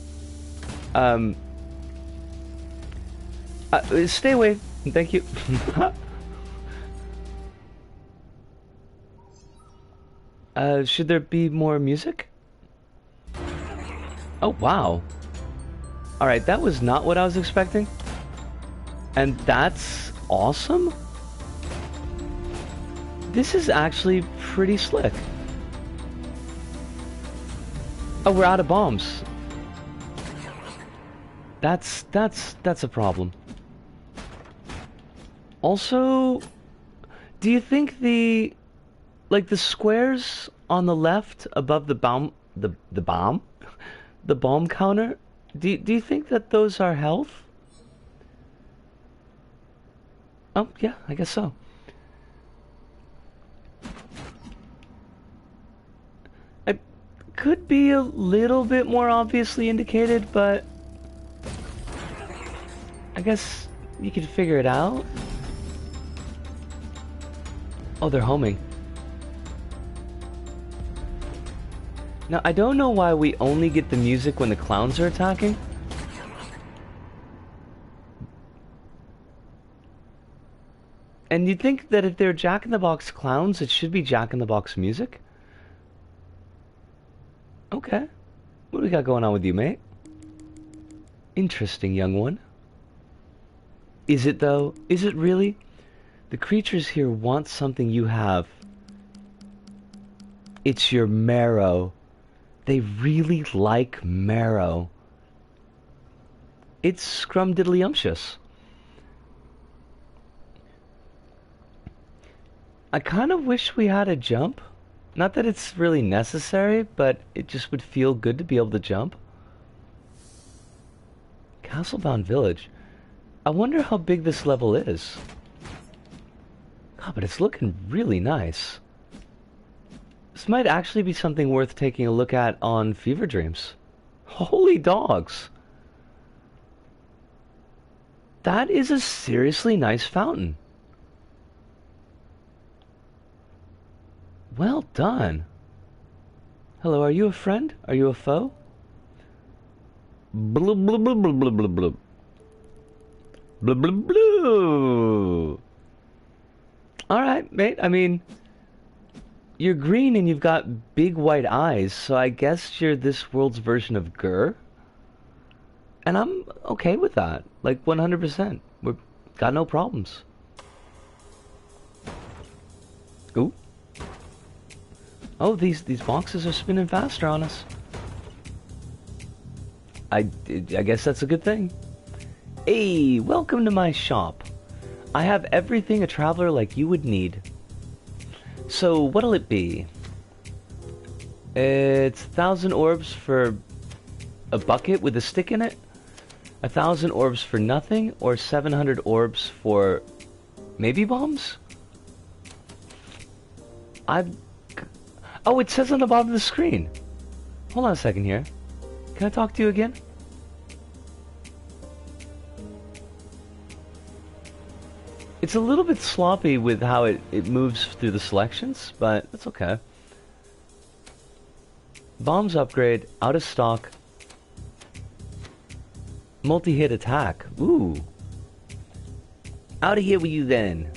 Stay away. Thank you. Should there be more music? Oh, wow. Alright, that was not what I was expecting. And that's awesome? This is actually pretty slick. Oh, we're out of bombs. That's a problem. Also, do you think the squares on the left above the bomb counter, do you think that those are health? Oh, yeah, I guess so. It could be a little bit more obviously indicated, but I guess you could figure it out. Oh, they're homing. Now, I don't know why we only get the music when the clowns are attacking. And you'd think that if they're Jack-in-the-Box clowns, it should be Jack-in-the-Box music. Okay. What do we got going on with you, mate? Interesting, young one. Is it, though? Is it really? The creatures here want something you have. It's your marrow. They really like marrow. It's scrumdiddlyumptious. I kind of wish we had a jump. Not that it's really necessary, but it just would feel good to be able to jump. Castlebound Village. I wonder how big this level is. God, but it's looking really nice. This might actually be something worth taking a look at on Fever Dreams. Holy dogs. That is a seriously nice fountain. Well done. Hello, are you a friend? Are you a foe? Blub blub blub blub blub blub blub. Blub blub blub. Alright, mate. I mean, you're green and you've got big white eyes, so I guess you're this world's version of Gur. And I'm okay with that. Like 100%. We've got no problems. Ooh. Oh, these boxes are spinning faster on us. I guess that's a good thing. Hey, welcome to my shop. I have everything a traveler like you would need. So, what'll it be? It's 1,000 orbs for a bucket with a stick in it, 1,000 orbs for nothing, or 700 orbs for maybe bombs? Oh, it says on the bottom of the screen. Hold on a second here. Can I talk to you again? It's a little bit sloppy with how it moves through the selections, but that's okay. Bombs upgrade, out of stock. Multi-hit attack. Ooh. Out of here with you then.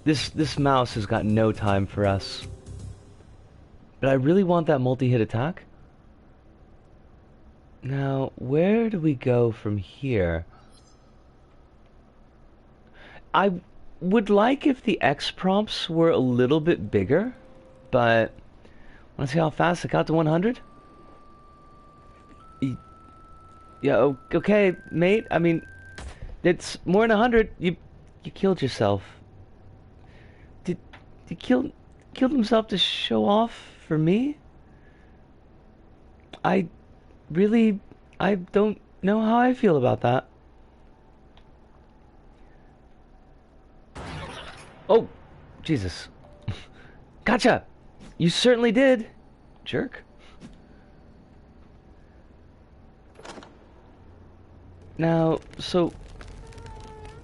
This mouse has got no time for us. But I really want that multi-hit attack. Now, where do we go from here? I would like if the X prompts were a little bit bigger, but want to see how fast it got to 100? Yeah, okay, mate. I mean, it's more than 100. You killed yourself. Did you killed himself to show off for me? I don't know how I feel about that. Oh, Jesus. Gotcha! You certainly did, jerk. Now, so...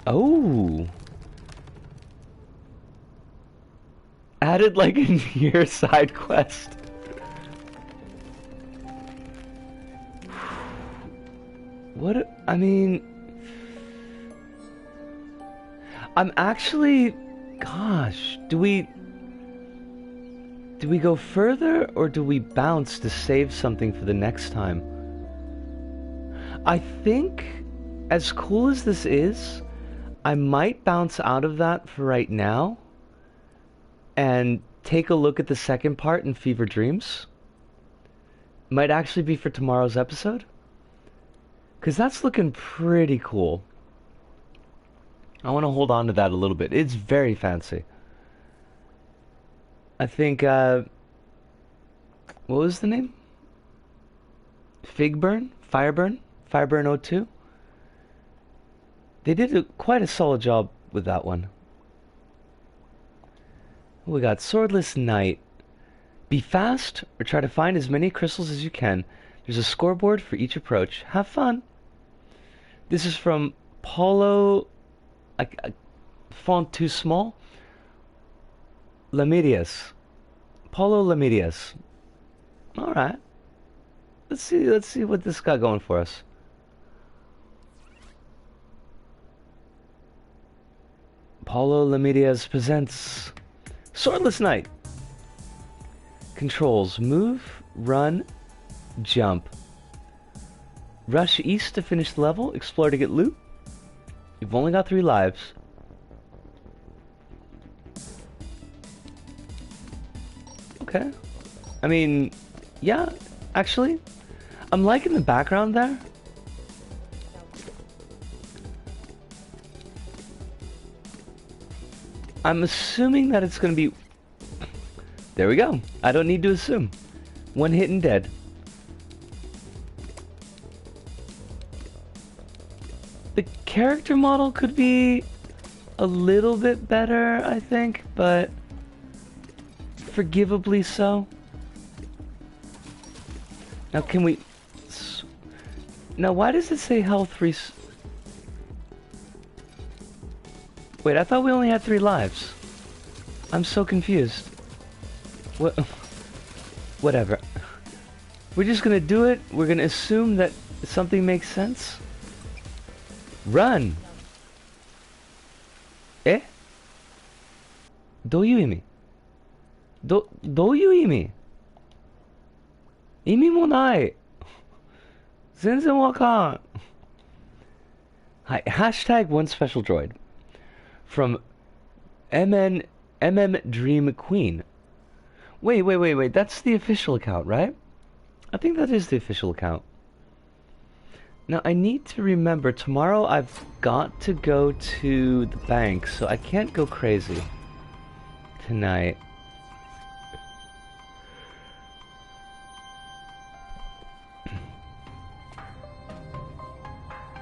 Oh! Added like a near side quest. What, I mean... I'm actually... Gosh, do we go further or do we bounce to save something for the next time? I think, as cool as this is, I might bounce out of that for right now and take a look at the second part in Fever Dreams. Might actually be for tomorrow's episode, because that's looking pretty cool. I want to hold on to that a little bit. It's very fancy. I think, what was the name? Figburn? Fireburn? Fireburn 02? They did quite a solid job with that one. We got Swordless Knight. Be fast, or try to find as many crystals as you can. There's a scoreboard for each approach. Have fun. This is from Paulo... font too small. Lamedius. Paulo Lamedius. Alright. Let's see what this got going for us. Paulo Lamedius presents Swordless Knight. Controls: move, run, jump. Rush east to finish the level, explore to get loot. You've only got 3 lives. Okay. I mean, yeah, actually. I'm liking the background there. I'm assuming that it's going to be... There we go. I don't need to assume. One hit and dead. The character model could be a little bit better, I think, but forgivably so. Now can we... Now why does it say health Wait, I thought we only had 3 lives. I'm so confused. What? Whatever. We're just gonna do it. We're gonna assume that something makes sense. Run! Eh? どういう意味?どういう意味?意味もない。全然わかん。はい。Hashtag one special droid. From Dream Queen. Wait. That's the official account, right? I think that is the official account. Now, I need to remember, tomorrow I've got to go to the bank, so I can't go crazy tonight.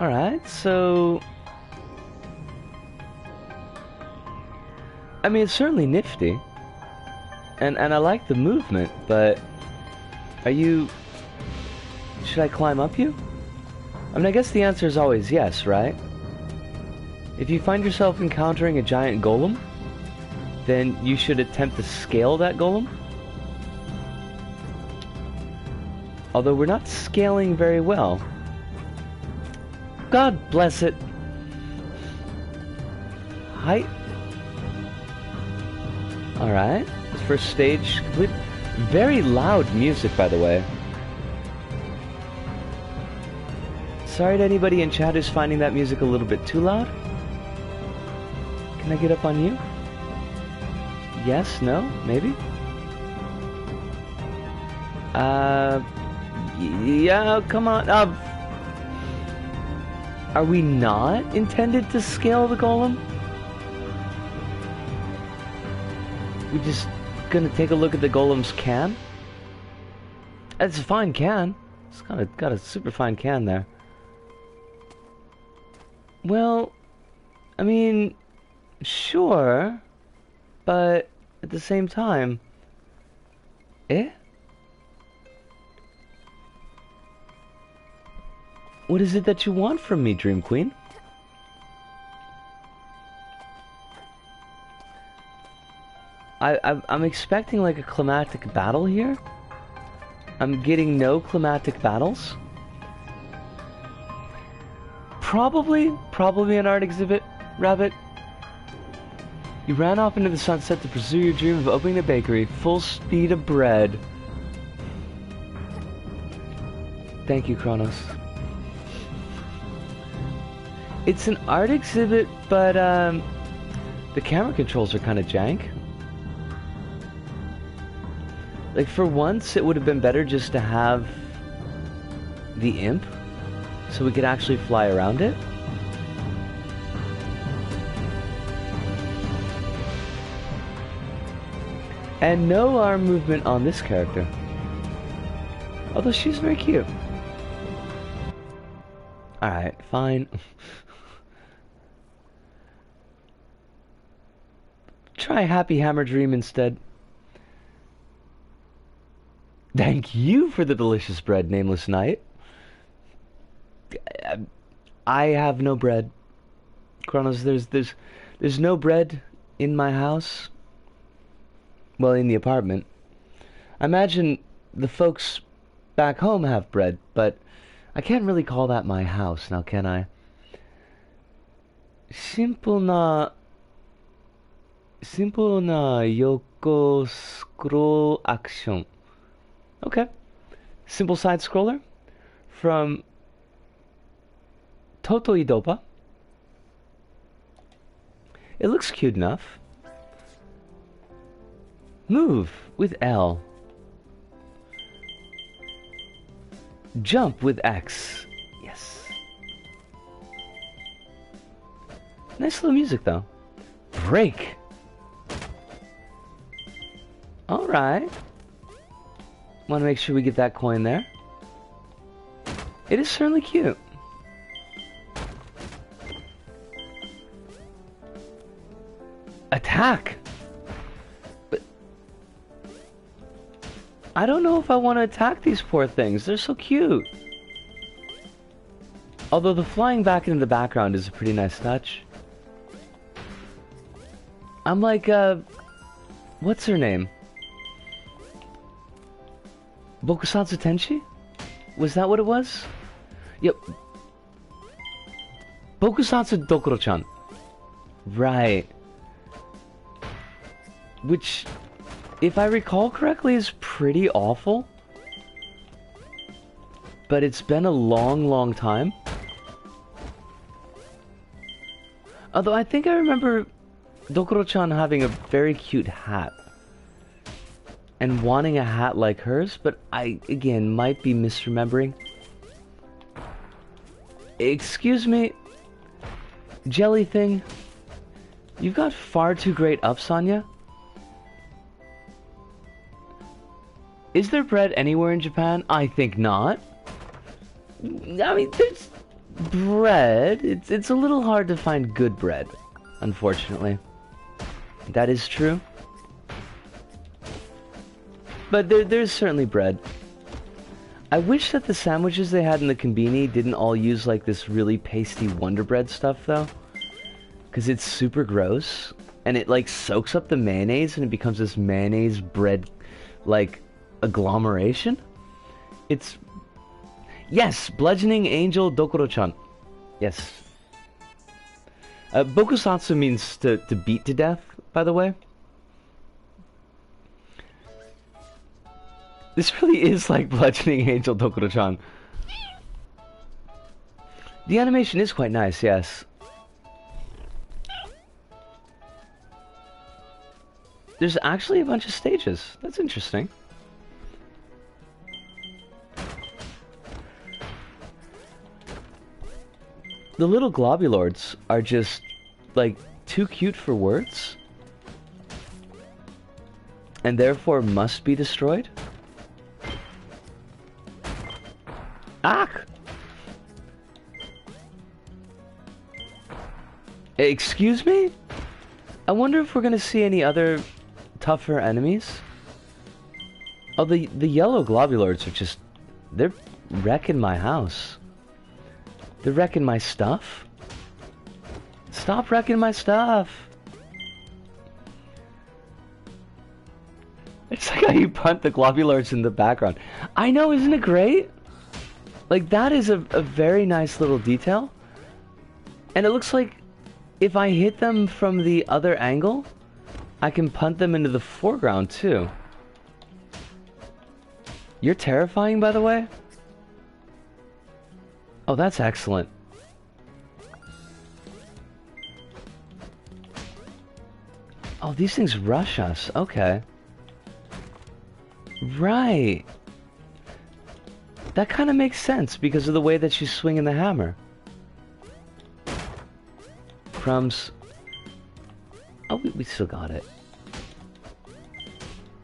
Alright, so... I mean, it's certainly nifty. And I like the movement, but... Are you... Should I climb up you? I mean, I guess the answer is always yes, right? If you find yourself encountering a giant golem, then you should attempt to scale that golem. Although we're not scaling very well. God bless it. Height. Alright. First stage complete. Very loud music, by the way. Sorry to anybody in chat who's finding that music a little bit too loud. Can I get up on you? Yes? No? Maybe? Yeah, come on. Are we not intended to scale the golem? We just gonna take a look at the golem's can? It's a fine can. It's got a super fine can there. Well, I mean, sure, but at the same time, eh? What is it that you want from me, Dream Queen? I'm expecting like a climatic battle here. I'm getting no climatic battles. Probably an art exhibit, Rabbit. You ran off into the sunset to pursue your dream of opening a bakery, full speed of bread. Thank you, Kronos. It's an art exhibit, but the camera controls are kind of jank. Like, for once, it would have been better just to have the imp, so we could actually fly around it. And no arm movement on this character. Although she's very cute. Alright, fine. Try Happy Hammer Dream instead. Thank you for the delicious bread, Nameless Knight. I have no bread. Kronos, there's no bread in my house. Well, in the apartment. I imagine the folks back home have bread, but I can't really call that my house, now can I? Simple na Yoko scroll action. Okay. Simple side scroller from Totoidopa. It looks cute enough. Move with L. Jump with X. Yes. Nice little music though. Break. Alright. Want to make sure we get that coin there. It is certainly cute. Attack! But I don't know if I want to attack these poor things. They're so cute. Although the flying back into the background is a pretty nice touch. I'm like, what's her name? Bokusatsu Tenshi? Was that what it was? Yep. Bokusatsu Dokuro-chan. Right. Which, if I recall correctly, is pretty awful. But it's been a long, long time. Although I think I remember Dokuro-chan having a very cute hat. And wanting a hat like hers, but I, again, might be misremembering. Excuse me, jelly thing. You've got far too great ups on ya. Is there bread anywhere in Japan? I think not. I mean, there's bread. It's a little hard to find good bread, unfortunately. That is true. But there's certainly bread. I wish that the sandwiches they had in the Konbini didn't all use like this really pasty Wonder Bread stuff though. Because it's super gross. And it like soaks up the mayonnaise and it becomes this mayonnaise bread like agglomeration. It's... Yes! Bludgeoning Angel Dokuro-chan. Yes. Bokusatsu means to beat to death, by the way. This really is like Bludgeoning Angel Dokuro-chan. The animation is quite nice, yes. There's actually a bunch of stages. That's interesting. The little globulords are just, like, too cute for words. And therefore must be destroyed. Ah! Excuse me? I wonder if we're gonna see any other tougher enemies. Oh, the yellow globulords are just... They're wrecking my house. They're wrecking my stuff. Stop wrecking my stuff. It's like how you punt the globulords in the background. I know, isn't it great? Like, that is a very nice little detail. And it looks like if I hit them from the other angle, I can punt them into the foreground, too. You're terrifying, by the way. Oh, that's excellent. Oh, these things rush us. Okay. Right. That kind of makes sense because of the way that she's swinging the hammer. Crumbs. Oh, we still got it.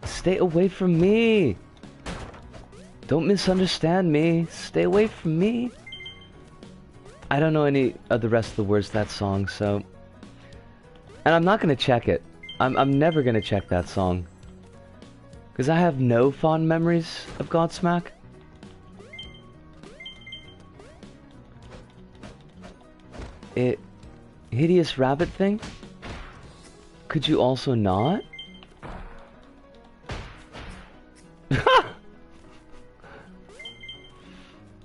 Stay away from me. Don't misunderstand me. Stay away from me. I don't know any of the rest of the words to that song, so... And I'm not gonna check it. I'm never gonna check that song. Because I have no fond memories of Godsmack. Hideous rabbit thing? Could you also not?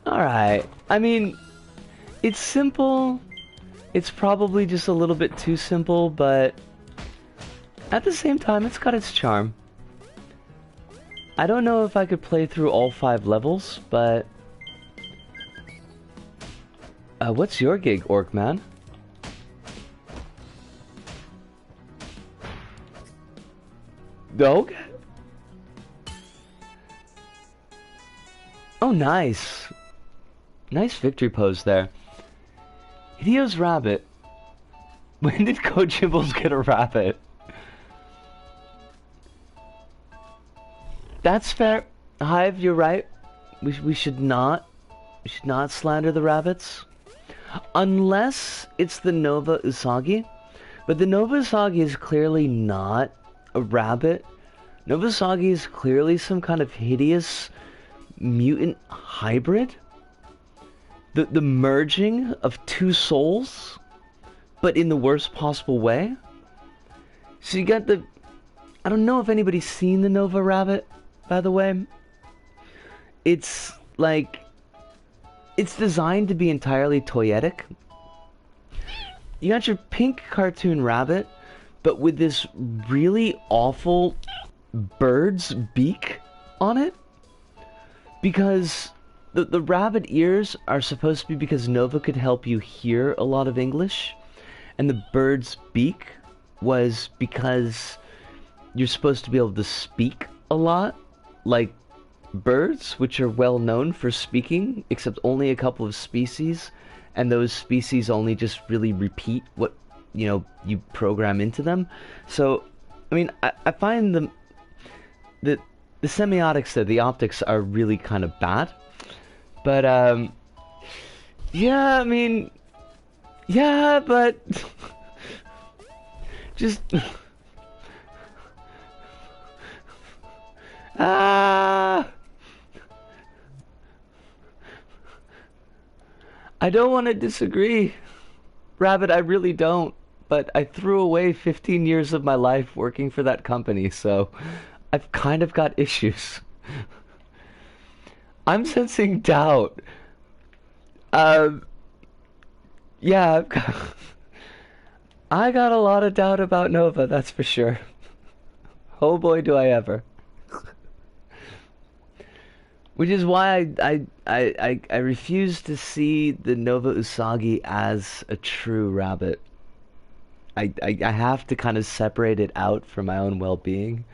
Alright. I mean, it's simple. It's probably just a little bit too simple, but at the same time, it's got its charm. I don't know if I could play through all 5 levels, but... what's your gig, Orc Man? Okay. Oh, nice. Nice victory pose there. Hideo's rabbit. When did Kojimbles get a rabbit? That's fair. Hive, you're right. We should not slander the rabbits. Unless it's the Nova Usagi. But the Nova Usagi is clearly not a rabbit. Novasagi is clearly some kind of hideous mutant hybrid. The merging of two souls, but in the worst possible way. So you got the... I don't know if anybody's seen the Nova Rabbit, by the way. It's like... It's designed to be entirely toyetic. You got your pink cartoon rabbit, but with this really awful bird's beak on it. Because the rabbit ears are supposed to be because Nova could help you hear a lot of English. And the bird's beak was because you're supposed to be able to speak a lot. Like birds, which are well known for speaking, except only a couple of species. And those species only just really repeat what, you know, you program into them. So, I mean, I find the semiotics there, the optics are really kind of bad. But, yeah, I mean, yeah, but just, I don't want to disagree, Rabbit, I really don't. But I threw away 15 years of my life working for that company, so I've kind of got issues. I'm sensing doubt. Yeah, I got a lot of doubt about Nova, that's for sure. Oh boy, do I ever. Which is why I refuse to see the Nova Usagi as a true rabbit. I have to kind of separate it out for my own well-being.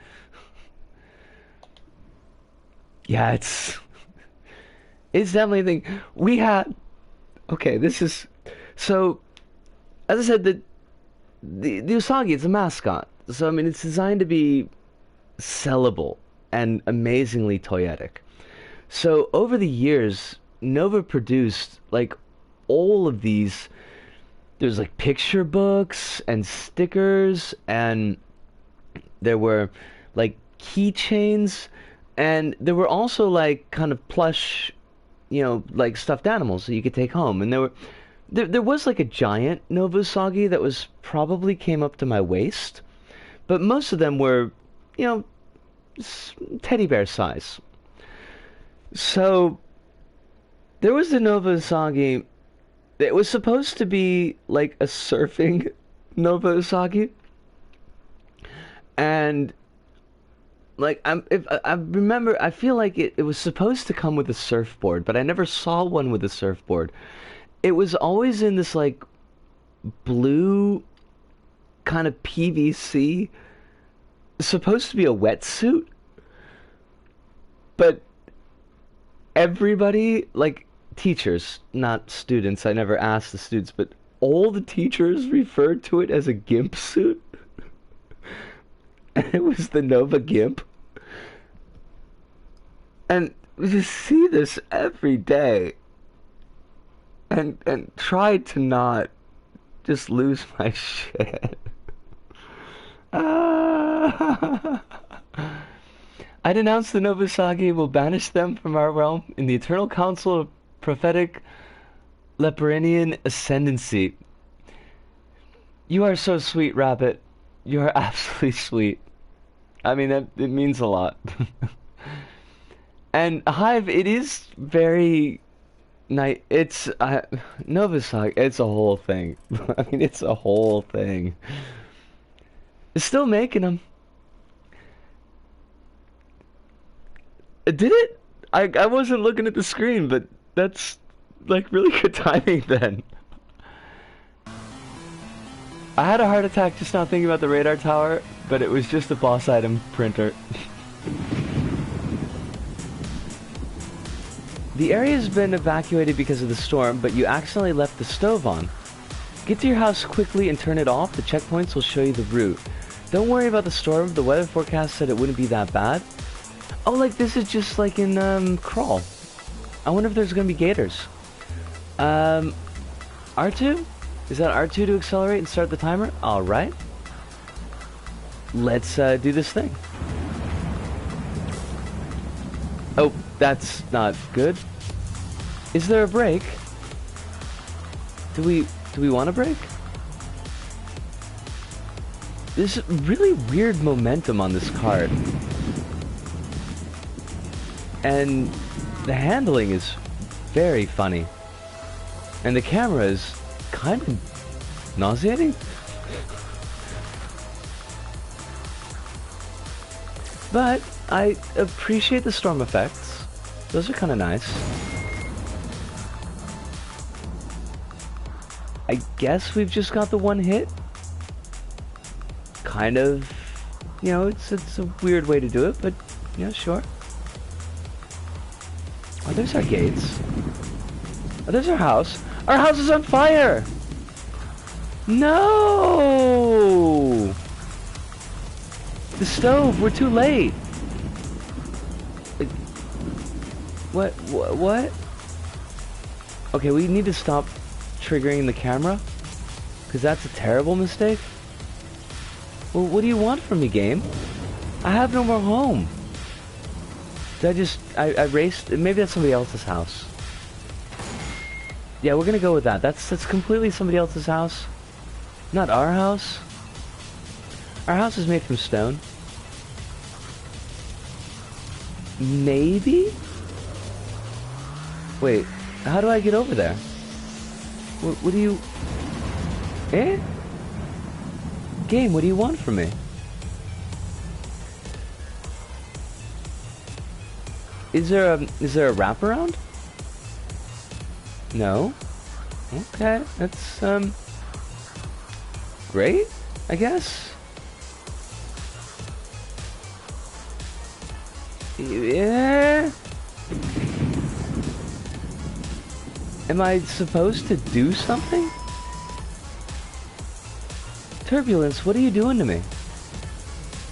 Yeah, it's definitely a thing. We had... Okay, this is... So, as I said, the Usagi, it's a mascot. So, I mean, it's designed to be sellable and amazingly toyetic. So, over the years, Nova produced, like, all of these... There's, like, picture books and stickers, and there were, like, keychains, and there were also, like, kind of plush, you know, like, stuffed animals that you could take home. And there was, like, a giant Nova Usagi that was probably came up to my waist, but most of them were, you know, teddy bear size. So, there was the Nova Usagi. It was supposed to be like a surfing Nova Usagi. And, like, I remember, I feel like it was supposed to come with a surfboard, but I never saw one with a surfboard. It was always in this, like, blue kind of PVC, supposed to be a wetsuit. But everybody, like, teachers, not students, I never asked the students, but all the teachers referred to it as a gimp suit. And it was the Nova Gimp. And we just see this every day. And try to not just lose my shit. I'd announce the Nova Usagi will banish them from our realm in the Eternal Council of Prophetic Leperinian Ascendancy. You are so sweet, Rabbit. You are absolutely sweet. I mean, it means a lot. And Hive, it is very nice. It's Nova Usagi. It's a whole thing. I mean, it's a whole thing. It's still making them. Did it? I wasn't looking at the screen, but that's, like, really good timing then. I had a heart attack just now thinking about the radar tower, but it was just a boss item printer. The area has been evacuated because of the storm, but you accidentally left the stove on. Get to your house quickly and turn it off. The checkpoints will show you the route. Don't worry about the storm. The weather forecast said it wouldn't be that bad. Oh, like, this is just like in, Crawl. I wonder if there's gonna be gators. R2? Is that R2 to accelerate and start the timer? Alright. Let's, do this thing. That's not good. Is there a break? Do we want a break? There's really weird momentum on this card. And the handling is very funny. And the camera is kind of nauseating. But I appreciate the storm effects. Those are kind of nice. I guess we've just got the one hit. Kind of, you know, it's a weird way to do it, but yeah, sure. Oh, there's our gates. Oh, there's our house. Our house is on fire! No! The stove, we're too late. What? Okay, we need to stop triggering the camera, because that's a terrible mistake. Well, what do you want from me, game? I have no more home. Did I raced? Maybe that's somebody else's house. Yeah, we're gonna go with that. That's completely somebody else's house. Not our house. Our house is made from stone. Maybe? Wait, how do I get over there? What do you... Eh? Game, what do you want from me? Is there a wraparound? No? Okay, that's, great, I guess. Yeah. Am I supposed to do something? Turbulence, what are you doing to me?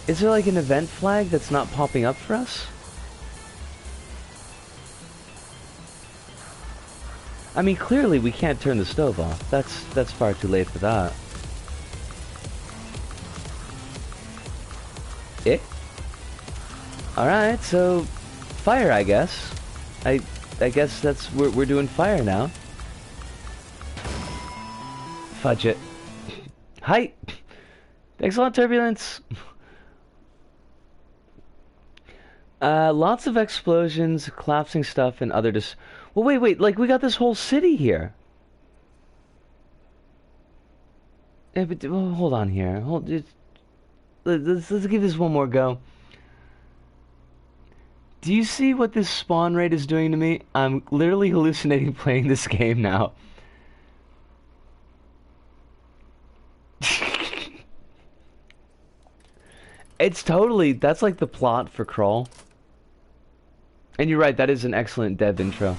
Is there like an event flag that's not popping up for us? I mean, clearly we can't turn the stove off. That's far too late for that. Eh? Alright, so fire, I guess. I guess that's we're doing fire now. Fudge it. Hi. Thanks a lot, Turbulence. Lots of explosions, collapsing stuff, and other well, wait, like, we got this whole city here. Yeah, but, well, hold on here. Let's give this one more go. Do you see what this spawn rate is doing to me? I'm literally hallucinating playing this game now. It's totally, that's like the plot for Crawl. And you're right, that is an excellent dev intro.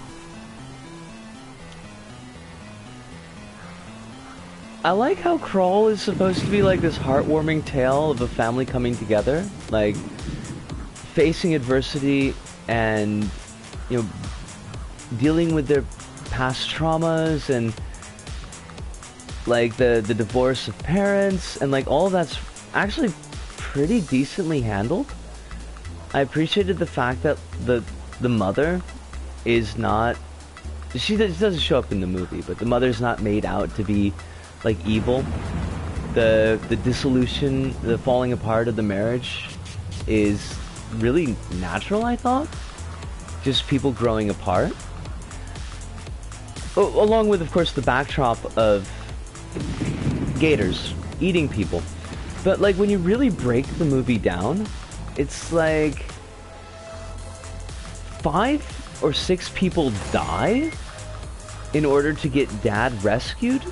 I like how Crawl is supposed to be like this heartwarming tale of a family coming together, like facing adversity and, you know, dealing with their past traumas and like the divorce of parents, and like all that's actually pretty decently handled. I appreciated the fact that the mother is not, she doesn't show up in the movie, but the mother's not made out to be like evil. The dissolution, the falling apart of the marriage is really natural, I thought. Just people growing apart. Along with, of course, the backdrop of gators eating people. But like when you really break the movie down, it's like 5 or 6 people die in order to get Dad rescued,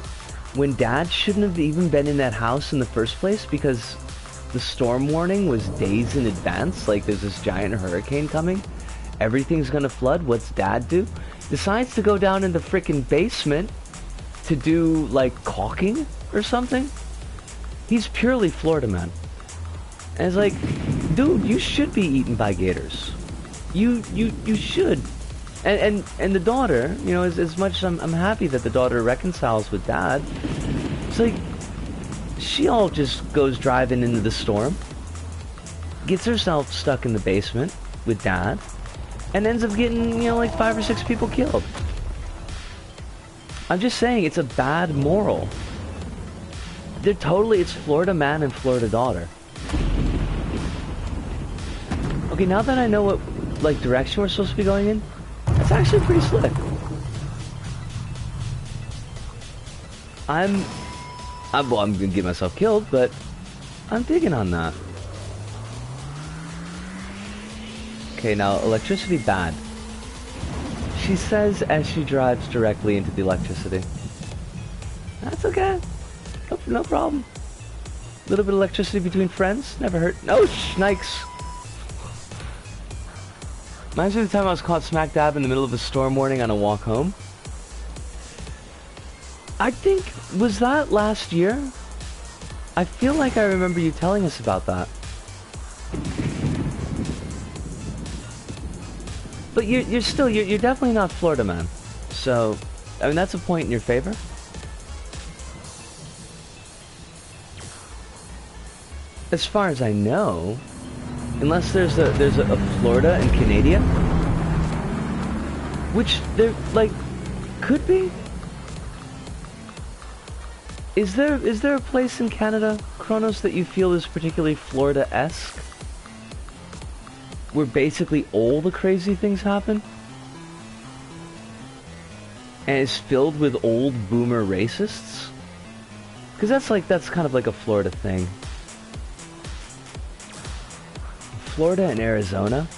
when Dad shouldn't have even been in that house in the first place, because the storm warning was days in advance. Like, there's this giant hurricane coming, everything's gonna flood. What's Dad do? Decides to go down in the frickin' basement to do like caulking or something. He's purely Florida man. And it's like, dude, you should be eaten by gators. You should. And the daughter, you know, as much as I'm happy that the daughter reconciles with Dad, it's like, she all just goes driving into the storm, gets herself stuck in the basement with Dad, and ends up getting, you know, like 5 or 6 people killed. I'm just saying, it's a bad moral. It's Florida man and Florida daughter. Okay, now that I know what, like, direction we're supposed to be going in, that's actually pretty slick. I'm gonna get myself killed, but I'm digging on that. Okay, now, electricity bad. She says as she drives directly into the electricity. That's okay. No problem. A little bit of electricity between friends, never hurt. No, shnikes. Reminds me of the time I was caught smack dab in the middle of a storm warning on a walk home. I think, was that last year? I feel like I remember you telling us about that. But you're definitely not Florida man. So, I mean, that's a point in your favor. As far as I know, unless there's a Florida and Canada, which there, like, could be. Is there a place in Canada, Kronos, that you feel is particularly Florida-esque? Where basically all the crazy things happen? And is filled with old boomer racists? Because that's kind of like a Florida thing. Florida and Arizona?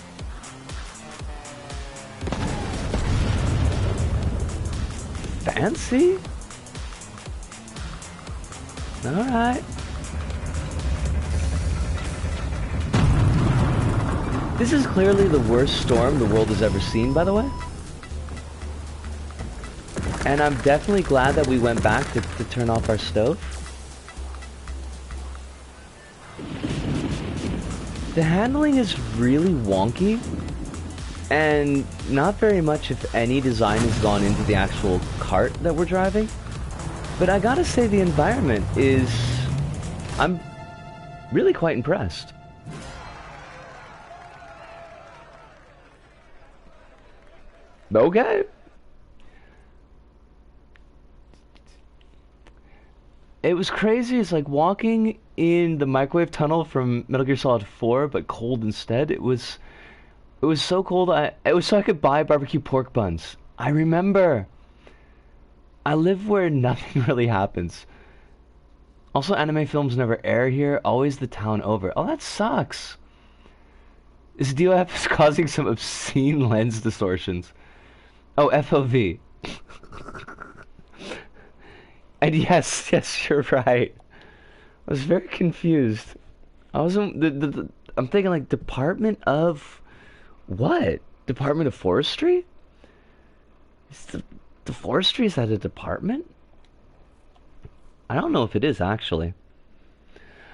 Fancy? Alright. This is clearly the worst storm the world has ever seen, by the way. And I'm definitely glad that we went back to turn off our stove. The handling is really wonky, and not very much, if any, design has gone into the actual cart that we're driving. But I gotta say, the environment is... I'm really quite impressed. Okay. It was crazy. It's like walking in the microwave tunnel from Metal Gear Solid 4, but cold instead. It was so cold. It was so I could buy barbecue pork buns. I remember. I live where nothing really happens. Also, anime films never air here. Always the town over. Oh, that sucks. This DOF is causing some obscene lens distortions. Oh, FOV. And yes, you're right. I was very confused. I wasn't... I'm thinking, like, Department of... What? Department of Forestry? Is the forestry, is that a department? I don't know if it is, actually.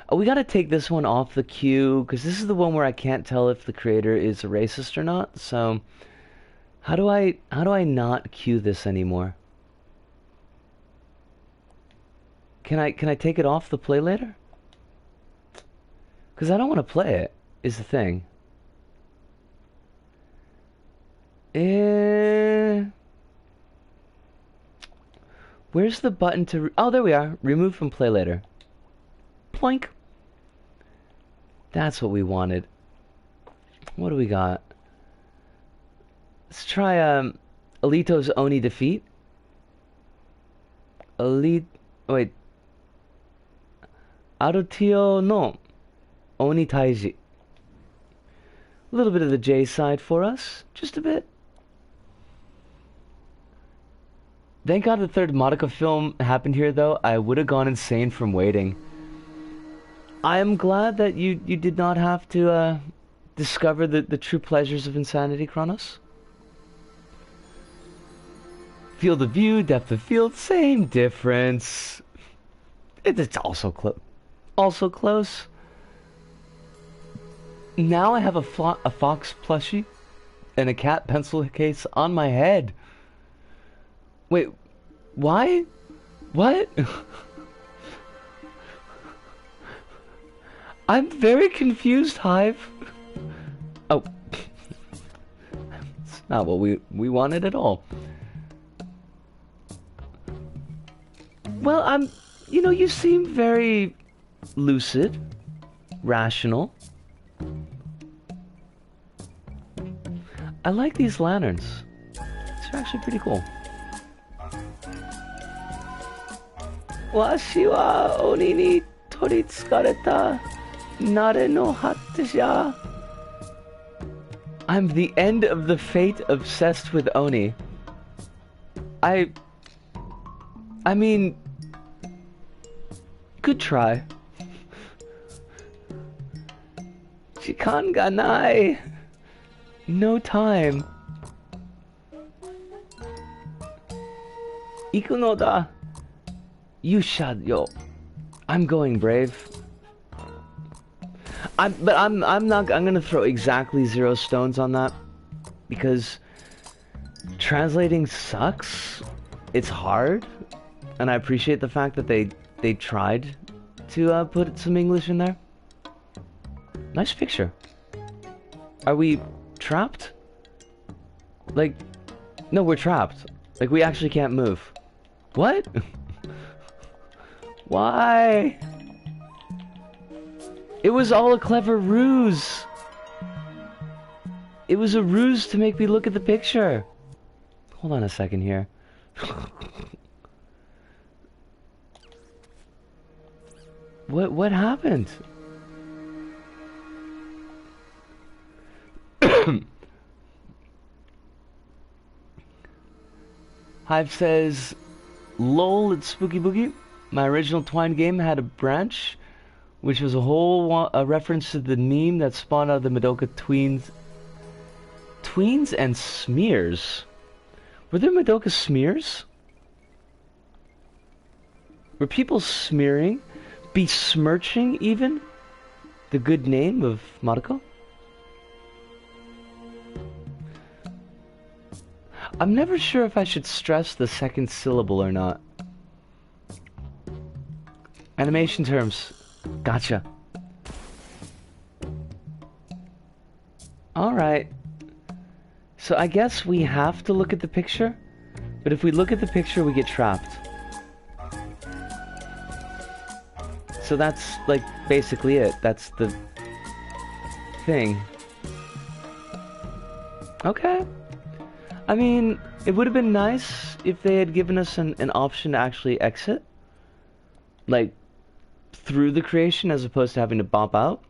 Oh, we gotta take this one off the queue, because this is the one where I can't tell if the creator is a racist or not, so... How do I not queue this anymore? Can I take it off the play later? Because I don't want to play it, is the thing. Where's the button to... Oh, there we are. Remove from play later. Ploink. That's what we wanted. What do we got? Let's try Alito's Oni defeat. Wait. Arutio no Oni Taiji. A little bit of the J side for us. Just a bit. Thank God the third Madoka film happened here, though. I would have gone insane from waiting. I am glad that you did not have to discover the true pleasures of insanity, Kronos. Field of view, depth of field, same difference. It's also close. Also close. Now I have a fox plushie and a cat pencil case on my head. Wait, why? What? I'm very confused, Hive. Oh. Not what we wanted at all. Well, you seem very lucid, rational. I like these lanterns. These are actually pretty cool. Washi wa oni ni toritsukareta nare no hatte ja. I'm the end of the fate obsessed with Oni. I mean, good try. Shikan ga nai. No time. Iku no da. You shall yo. I'm going, brave. I'm gonna throw exactly 0 stones on that because translating sucks. It's hard, and I appreciate the fact that they tried to put some English in there. Nice picture. Are we trapped? Like, no, we're trapped. Like, we actually can't move. What? Why? It was all a clever ruse. It was a ruse to make me look at the picture. Hold on a second here. What happened? Hive says, lol, it's Spooky Boogie. My original Twine game had a branch, which was a reference to the meme that spawned out of the Madoka tweens. Tweens and smears? Were there Madoka smears? Were people smearing, besmirching even, the good name of Madoka? I'm never sure if I should stress the second syllable or not. Animation terms. Gotcha. Alright. So I guess we have to look at the picture, but if we look at the picture, we get trapped. So that's, like, basically it. That's the thing. Okay. I mean, it would have been nice if they had given us an option to actually exit. Like, through the creation as opposed to having to bop out.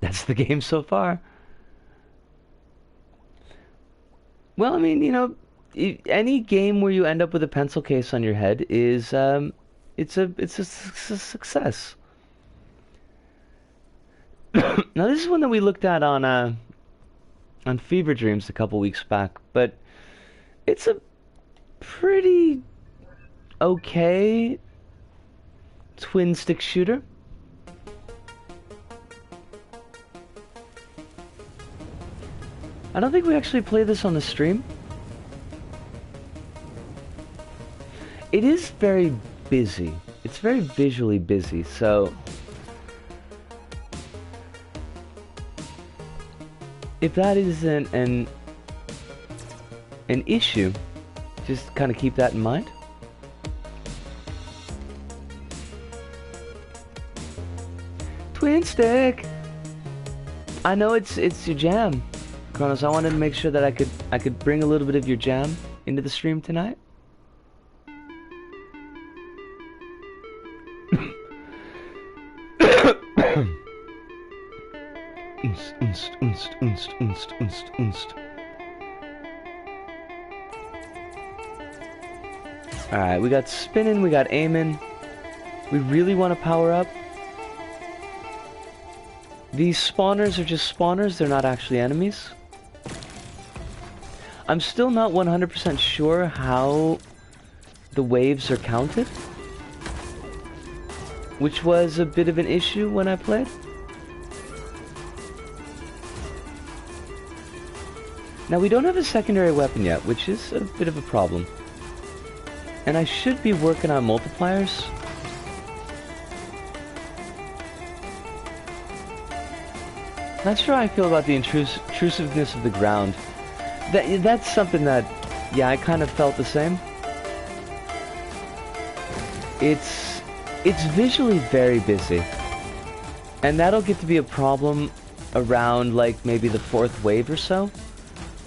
That's the game so far. Well, I mean, you know, any game where you end up with a pencil case on your head is, it's a success. Now, this is one that we looked at on Fever Dreams a couple weeks back, but it's a pretty okay twin stick shooter. I don't think we actually played this on the stream. It is very busy. It's very visually busy, so if that is an issue, just kind of keep that in mind. Twin stick. I know it's your jam, Kronos. I wanted to make sure that I could bring a little bit of your jam into the stream tonight. Alright, we got spinning, we got aiming. We really want to power up. These spawners are just spawners, they're not actually enemies. I'm still not 100% sure how the waves are counted, which was a bit of an issue when I played. Now, we don't have a secondary weapon yet, which is a bit of a problem. And I should be working on multipliers. Not sure how I feel about the intrusiveness of the ground. That's something that, yeah, I kind of felt the same. It's visually very busy, and that'll get to be a problem around like maybe the 4th wave or so,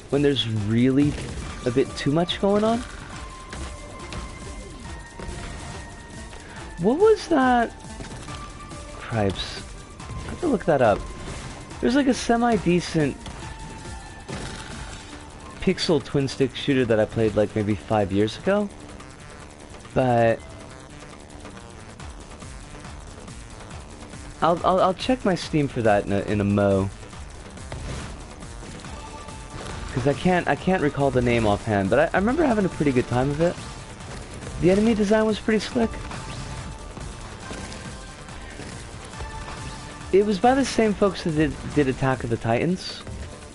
when there's really a bit too much going on. What was that? Cripes. I have to look that up. There's like a semi-decent pixel twin stick shooter that I played like maybe 5 years ago, but I'll check my Steam for that in a mo, because I can't recall the name offhand, but I remember having a pretty good time of it. The enemy design was pretty slick. It was by the same folks that did Attack of the Titans.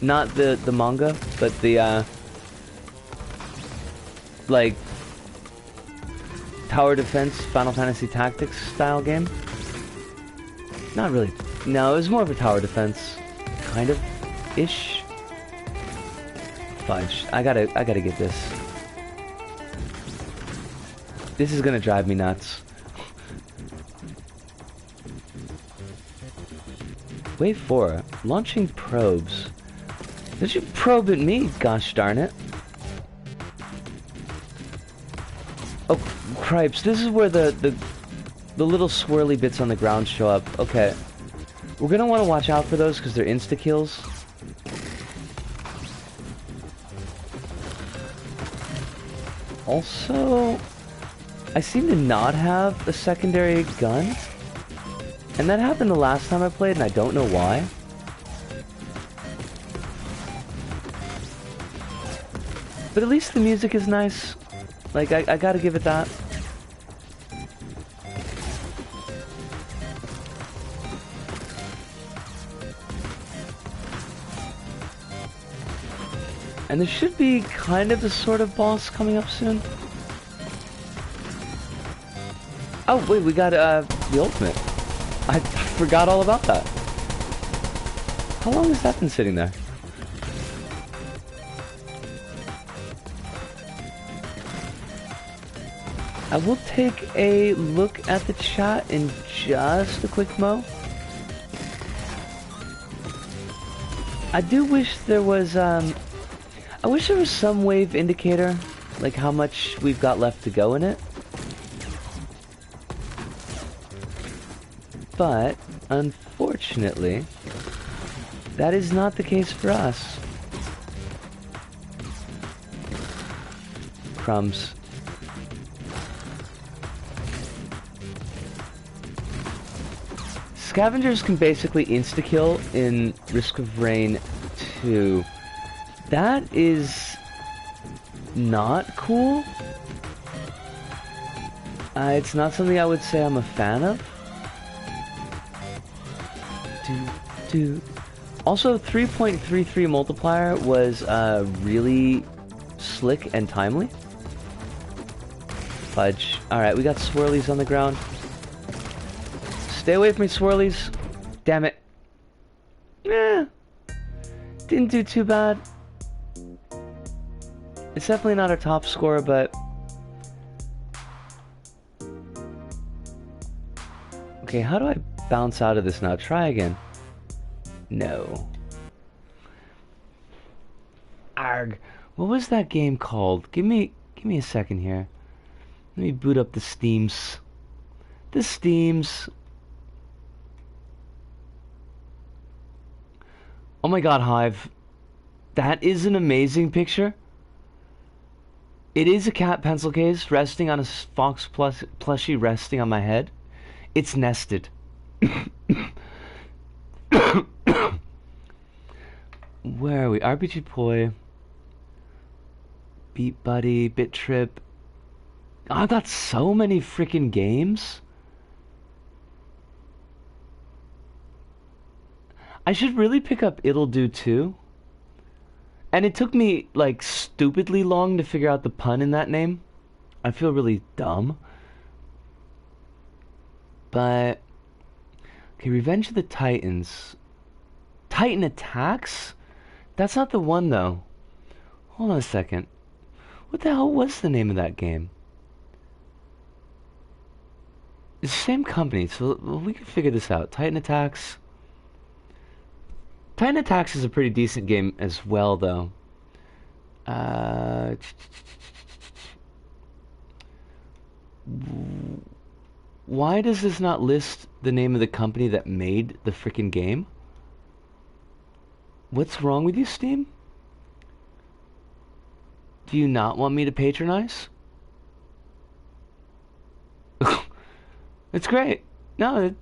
Not the manga, but the, like, tower defense, Final Fantasy Tactics style game. Not really. No, it was more of a tower defense. Kind of. Ish. Fudge. I gotta get this. This is gonna drive me nuts. Wave 4. Launching probes. Did you probe at me, gosh darn it. Oh, cripes. This is where the little swirly bits on the ground show up. Okay. We're gonna want to watch out for those because they're insta-kills. Also, I seem to not have a secondary gun. And that happened the last time I played, and I don't know why. But at least the music is nice. Like, I gotta give it that. And there should be kind of a sort of boss coming up soon. Oh, wait, we got, the ultimate. I forgot all about that. How long has that been sitting there? I will take a look at the chat in just a quick mo. I do wish there was, I wish there was some wave indicator, like how much we've got left to go in it. But, unfortunately, that is not the case for us. Crumbs. Scavengers can basically insta-kill in Risk of Rain 2. That is not cool. It's not something I would say I'm a fan of. Also, 3.33 multiplier was really slick and timely. Fudge. Alright, we got swirlies on the ground. Stay away from me, swirlies. Damn it. Didn't do too bad. It's definitely not our top score, but... Okay, how do I bounce out of this now? Try again. No. Arg. What was that game called? Give me a second here. Let me boot up the Steams. The Steams. Oh my god, Hive. That is an amazing picture. It is a cat pencil case resting on a fox plushie resting on my head. It's nested. Where are we? RPG Poi. Beat Buddy, Bit Trip. I got so many freaking games. I should really pick up It'll Do too. And it took me, like, stupidly long to figure out the pun in that name. I feel really dumb. But... Okay, Revenge of the Titans. Titan Attacks? That's not the one, though. Hold on a second. What the hell was the name of that game? It's the same company, so we can figure this out. Titan Attacks. Titan Attacks is a pretty decent game as well, though. Why does this not list the name of the company that made the freaking game? What's wrong with you, Steam? Do you not want me to patronize? It's great. No,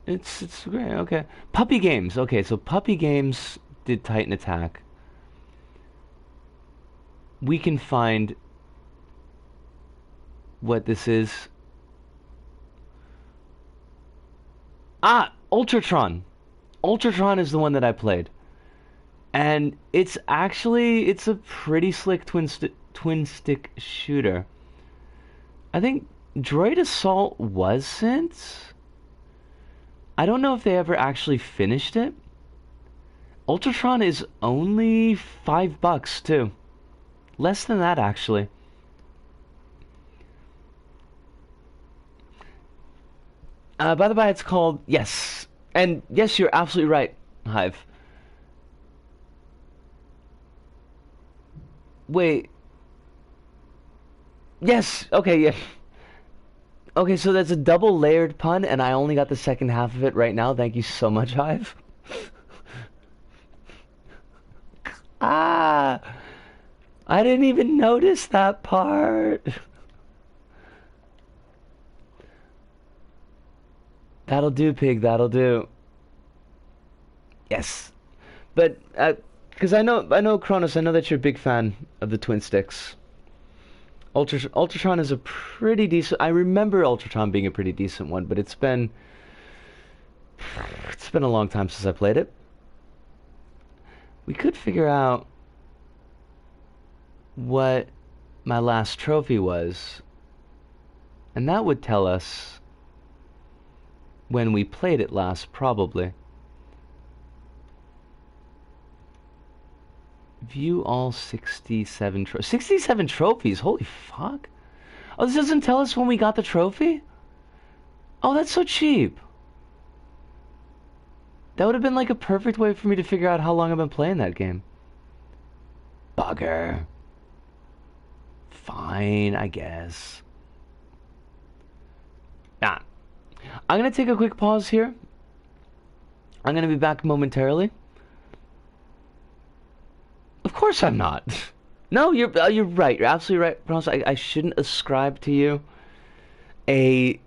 it's great. Okay. Puppy Games. Okay, so Puppy Games did Titan Attack. We can find what this is. Ah, Ultratron. Ultratron is the one that I played. And it's a pretty slick twin stick shooter. I think Droid Assault wasn't. I don't know if they ever actually finished it. Ultratron is only $5 too. Less than that, actually. By the way, it's called Yes. And yes, you're absolutely right, Hive. Wait. Yes. Okay, yeah. Okay, so that's a double layered pun, and I only got the second half of it right now. Thank you so much, Hive. Ah, I didn't even notice that part. That'll do, Pig. That'll do. Yes, but because I know Kronos. I know that you're a big fan of the twin sticks. Ultratron is a pretty decent. I remember Ultratron being a pretty decent one, but it's been a long time since I played it. We could figure out what my last trophy was, and that would tell us when we played it last, probably. View all 67 67 trophies. Holy fuck. Oh, this doesn't tell us when we got the trophy? Oh, that's so cheap. That would have been like a perfect way for me to figure out how long I've been playing that game. Bugger. Fine, I guess. Nah. I'm gonna take a quick pause here. I'm gonna be back momentarily. Of course I'm not. No, you're right. You're absolutely right. Promise, I shouldn't ascribe to you a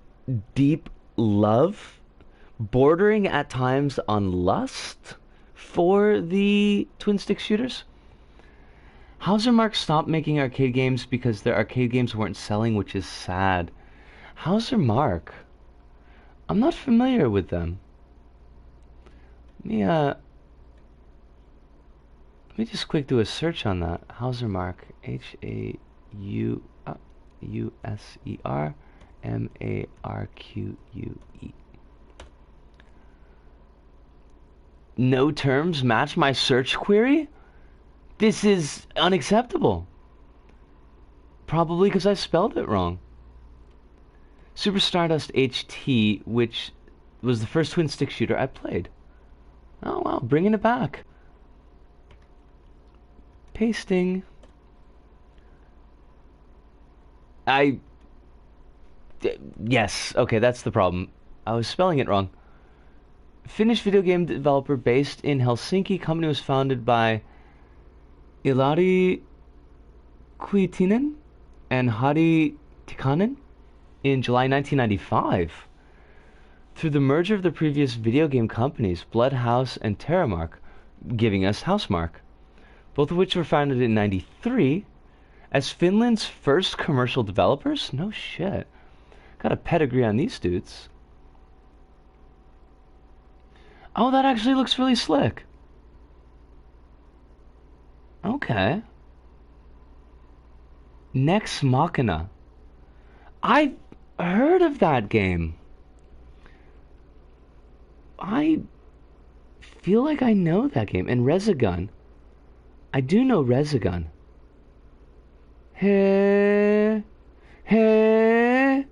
deep love, bordering at times on lust, for the twin stick shooters. Hauser Mark stopped making arcade games because their arcade games weren't selling, which is sad. Hauser Mark? I'm not familiar with them. Let me just quick do a search on that. Hauser Mark. Hausermarque. No terms match my search query? This is unacceptable. Probably because I spelled it wrong. Super Stardust HT, which was the first twin stick shooter I played. Oh wow, bringing it back. Pasting. Yes, okay, that's the problem. I was spelling it wrong. Finnish video game developer based in Helsinki. Company was founded by Ilari Kuitinen and Hari Tikkanen in July 1995. Through the merger of the previous video game companies, Bloodhouse and Terramark, giving us Housemark, both of which were founded in '93 as Finland's first commercial developers. No shit. Got a pedigree on these dudes. Oh, that actually looks really slick. Okay. Nex Machina. I've heard of that game. I feel like I know that game. And Resogun. I do know Resogun. Hey, hey.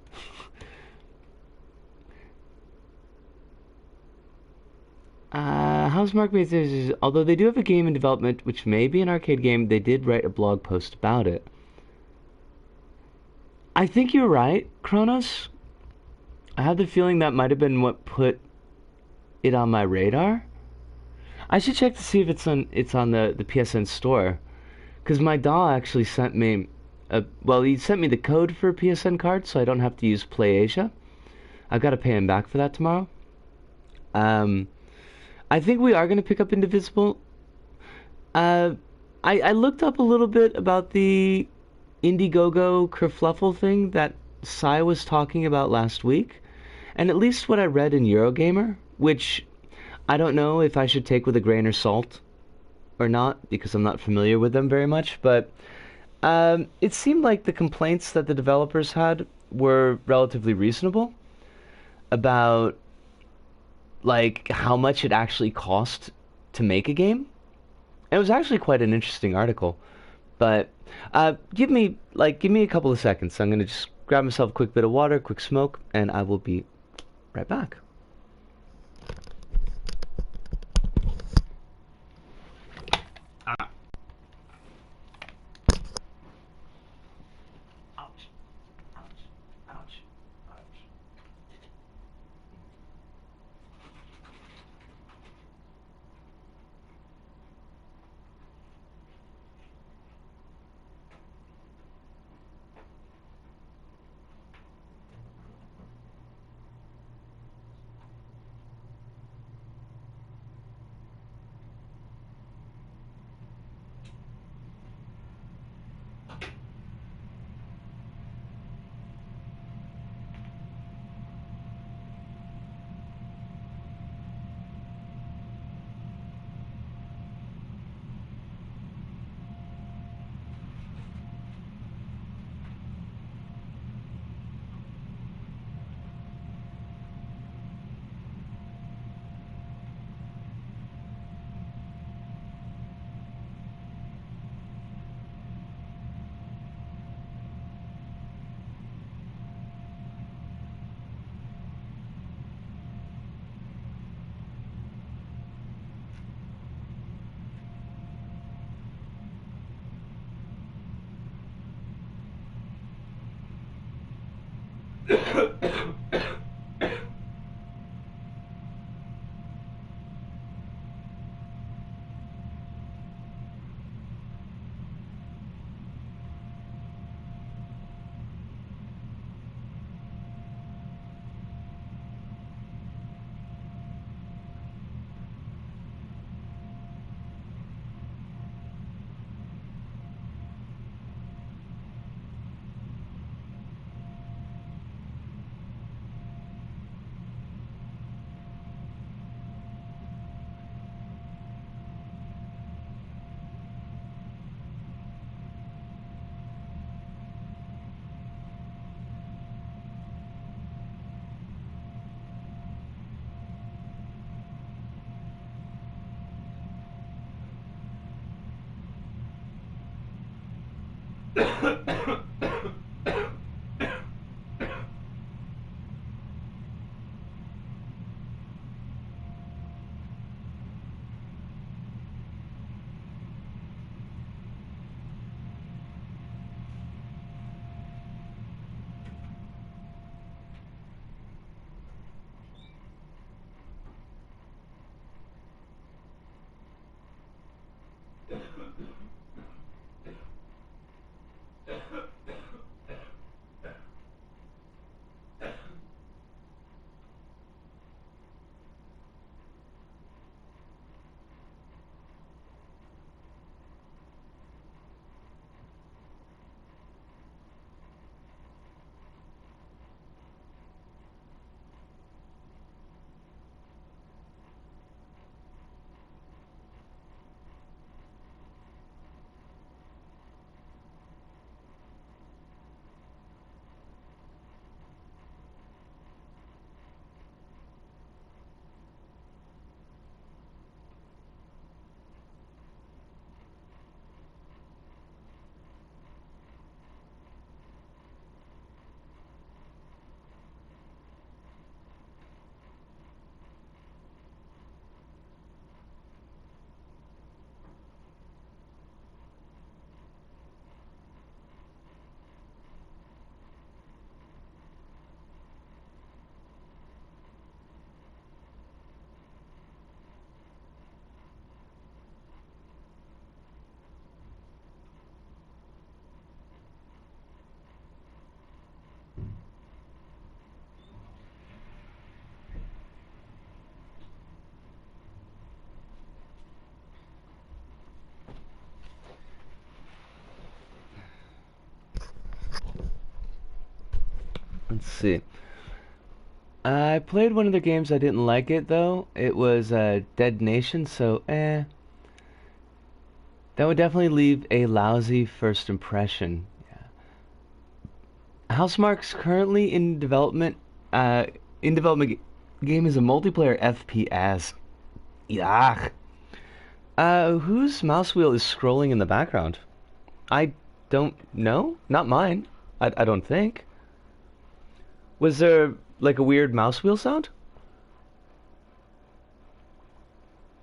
How's Mark made? Although they do have a game in development, which may be an arcade game, they did write a blog post about it. I think you're right, Kronos. I have the feeling that might have been what put it on my radar. I should check to see if it's on the PSN store, because my DAW actually sent me he sent me the code for a PSN card, so I don't have to use PlayAsia. I've got to pay him back for that tomorrow. I think we are going to pick up Indivisible. I looked up a little bit about the Indiegogo kerfluffle thing that Sai was talking about last week, and at least what I read in Eurogamer, which I don't know if I should take with a grain of salt or not, because I'm not familiar with them very much, but it seemed like the complaints that the developers had were relatively reasonable about like how much it actually cost to make a game. It was actually quite an interesting article. But give me a couple of seconds. I'm gonna just grab myself a quick bit of water, quick smoke, and I will be right back. Ouch. Ouch. Ouch. Ouch. Let's see. I played one of their games. I didn't like it though. It was Dead Nation, so that would definitely leave a lousy first impression. Yeah. Housemarque's currently in development. In development game is a multiplayer FPS. Yuck. Whose mouse wheel is scrolling in the background? I don't know. Not mine. I don't think. Was there like a weird mouse wheel sound?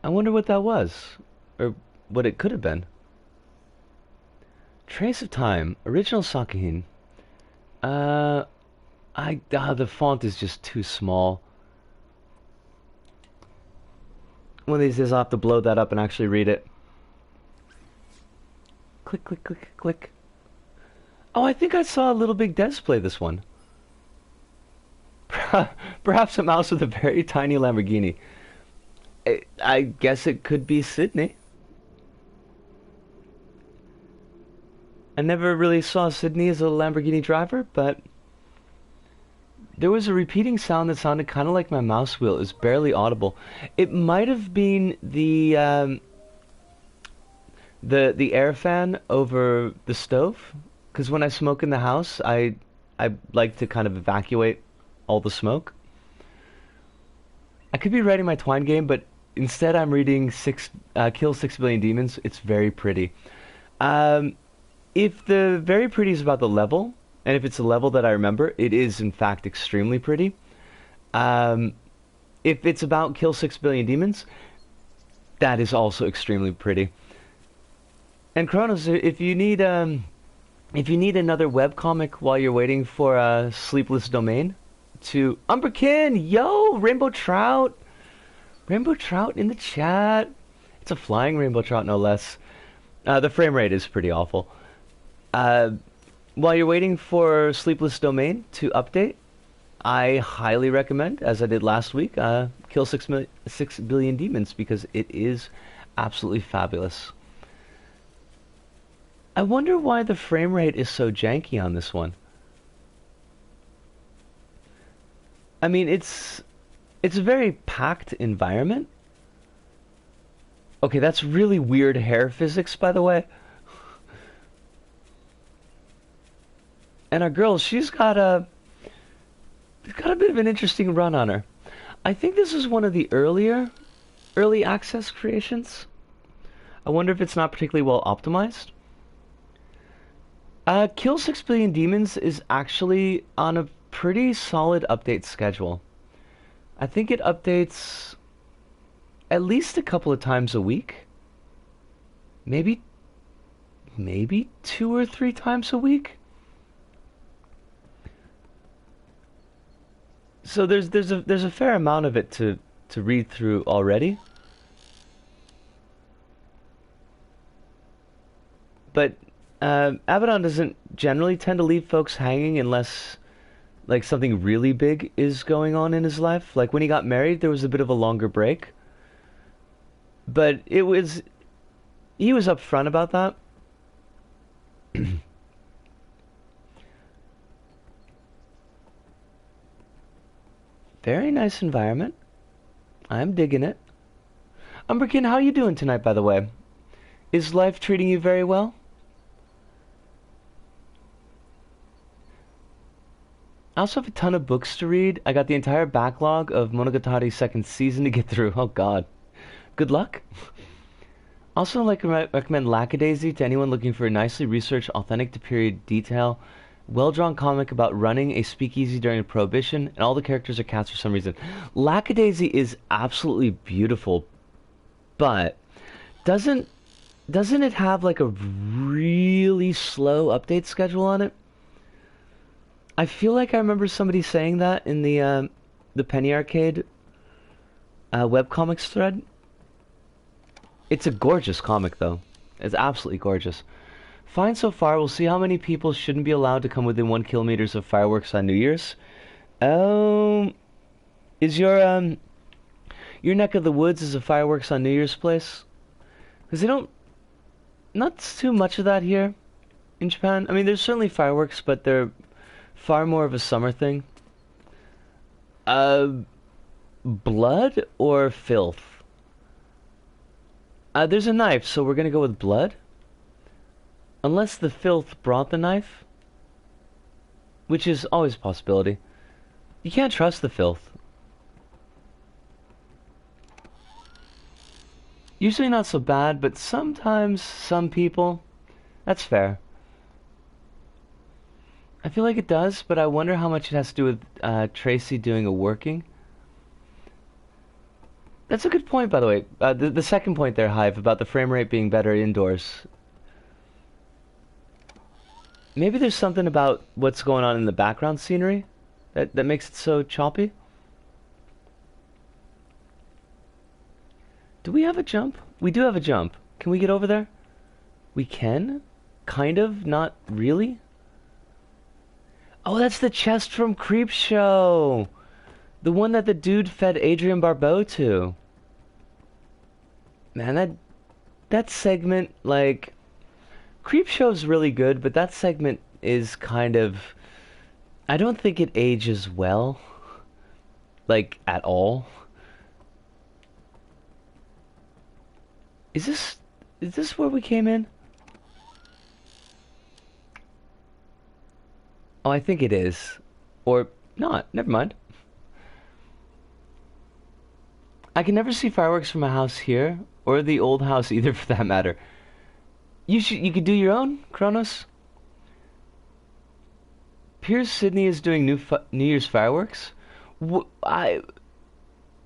I wonder what that was. Or what it could have been. Trace of Time. Original Sakuhin. The font is just too small. One of these days I'll have to blow that up and actually read it. Click, click, click, click. Oh, I think I saw Little Big Des play this one. Perhaps a mouse with a very tiny Lamborghini. I guess it could be Sydney. I never really saw Sydney as a Lamborghini driver, but there was a repeating sound that sounded kind of like my mouse wheel. It was barely audible. It might have been the air fan over the stove, because when I smoke in the house, I like to kind of evacuate all the smoke. I could be writing my Twine game, but instead I'm reading Kill 6 Billion Demons. It's very pretty. If the very pretty is about the level, and if it's a level that I remember, it is in fact extremely pretty. If it's about Kill 6 Billion Demons, that is also extremely pretty. And Kronos, if you need another webcomic while you're waiting for Sleepless Domain to Umberkin, yo, Rainbow Trout in the chat. It's a flying Rainbow Trout, no less. The frame rate is pretty awful. While you're waiting for Sleepless Domain to update, I highly recommend, as I did last week, Kill 6 Billion Demons, because it is absolutely fabulous. I wonder why the frame rate is so janky on this one. I mean, it's a very packed environment. Okay, that's really weird hair physics, by the way. And our girl, she's got a bit of an interesting run on her. I think this is one of the early access creations. I wonder if it's not particularly well optimized. Kill 6 Billion Demons is actually on a pretty solid update schedule. I think it updates at least a couple of times a week. Maybe 2 or 3 times a week. So there's a fair amount of it to read through already. But Abaddon doesn't generally tend to leave folks hanging unless like something really big is going on in his life. Like when he got married, there was a bit of a longer break. But he was upfront about that. Very nice environment. I'm digging it. Umberkin, how are you doing tonight, by the way? Is life treating you very well? I also have a ton of books to read. I got the entire backlog of Monogatari's second season to get through. Oh god. Good luck. Also, like to recommend Lackadaisy to anyone looking for a nicely researched, authentic to period detail, well-drawn comic about running a speakeasy during Prohibition, and all the characters are cats for some reason. Lackadaisy is absolutely beautiful, but doesn't it have like a really slow update schedule on it? I feel like I remember somebody saying that in the Penny Arcade webcomics thread. It's a gorgeous comic, though. It's absolutely gorgeous. Fine so far. We'll see how many people shouldn't be allowed to come within 1 kilometer of fireworks on New Year's. Is your neck of the woods is a fireworks on New Year's place? Because they don't, not too much of that here in Japan. I mean, there's certainly fireworks, but they're Far more of a summer thing. Uh, blood or filth? There's a knife, so we're gonna go with blood. Unless the filth brought the knife, which is always a possibility. You can't trust the filth. Usually not so bad, but sometimes some people, that's fair. I feel like it does, but I wonder how much it has to do with Tracy doing a working. That's a good point, by the way. The second point there, Hive, about the frame rate being better indoors. Maybe there's something about what's going on in the background scenery that makes it so choppy. Do we have a jump? We do have a jump. Can we get over there? We can? Kind of, not really. Oh, that's the chest from Creepshow. The one that the dude fed Adrian Barbeau to. Man, that segment, like, Creepshow's really good, but that segment is kind of, I don't think it ages well. Like, at all. Is this where we came in? Oh, I think it is. Or not. Never mind. I can never see fireworks from a house here, or the old house either for that matter. You could do your own, Kronos. Piers Sydney is doing New Year's fireworks. Wait.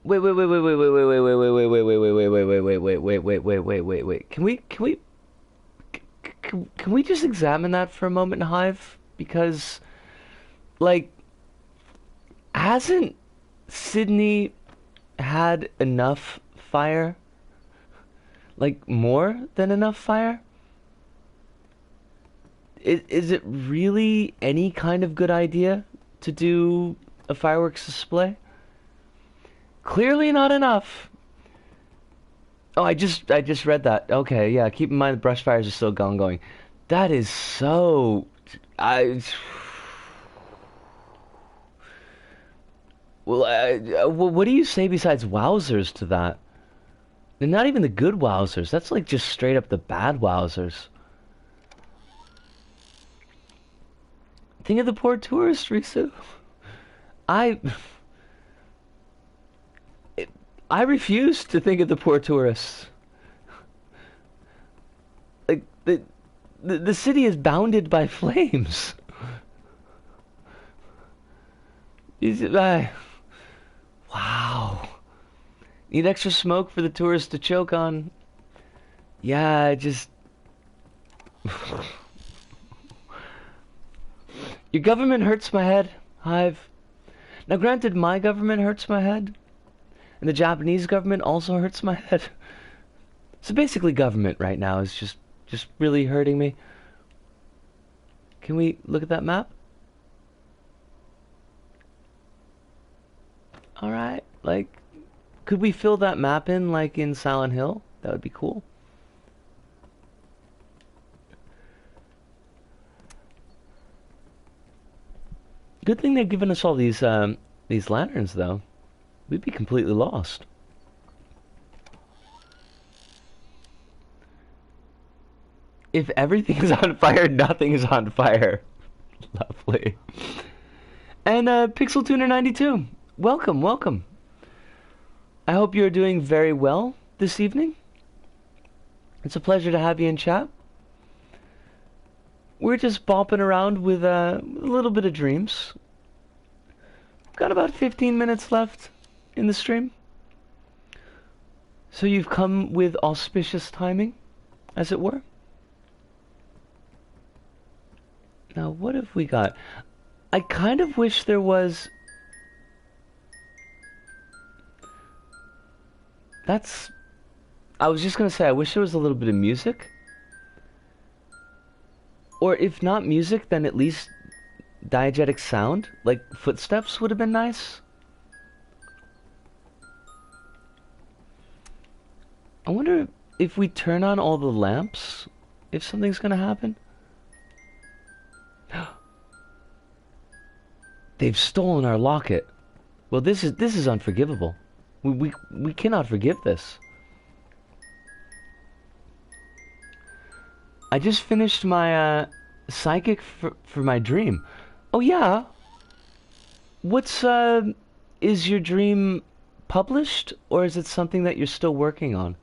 Can we just examine that for a moment, Hive? Because, like, hasn't Sydney had enough fire? Like, more than enough fire? Is it really any kind of good idea to do a fireworks display? Clearly not enough. Oh, I just read that. Okay, yeah, keep in mind the brush fires are still going. That is so... Well, what do you say besides wowzers to that? And not even the good wowzers. That's like just straight up the bad wowzers. Think of the poor tourist, Risu. I refuse to think of the poor tourists. Like the city is bounded by flames. Wow. Need extra smoke for the tourists to choke on. Yeah, just... Your government hurts my head, Hive. Now granted, my government hurts my head. And the Japanese government also hurts my head. So basically government right now is just really hurting me. Can we look at that map? Alright, like, could we fill that map in like in Silent Hill? That would be cool. Good thing they've given us all these lanterns, though. We'd be completely lost. If everything is on fire, nothing is on fire. Lovely. And Pixel Tuner 92, welcome. I hope you're doing very well this evening. It's a pleasure to have you in chat. We're just bopping around with a little bit of dreams. Got about 15 minutes left in the stream. So you've come with auspicious timing, as it were. Now, what have we got? I kind of wish there was... I was just gonna say, I wish there was a little bit of music. Or if not music, then at least diegetic sound. Like footsteps would have been nice. I wonder if we turn on all the lamps, if something's gonna happen. They've stolen our locket. Well, this is unforgivable. We cannot forgive this. I just finished my psychic for my dream. Oh yeah. What's is your dream published, or is it something that you're still working on?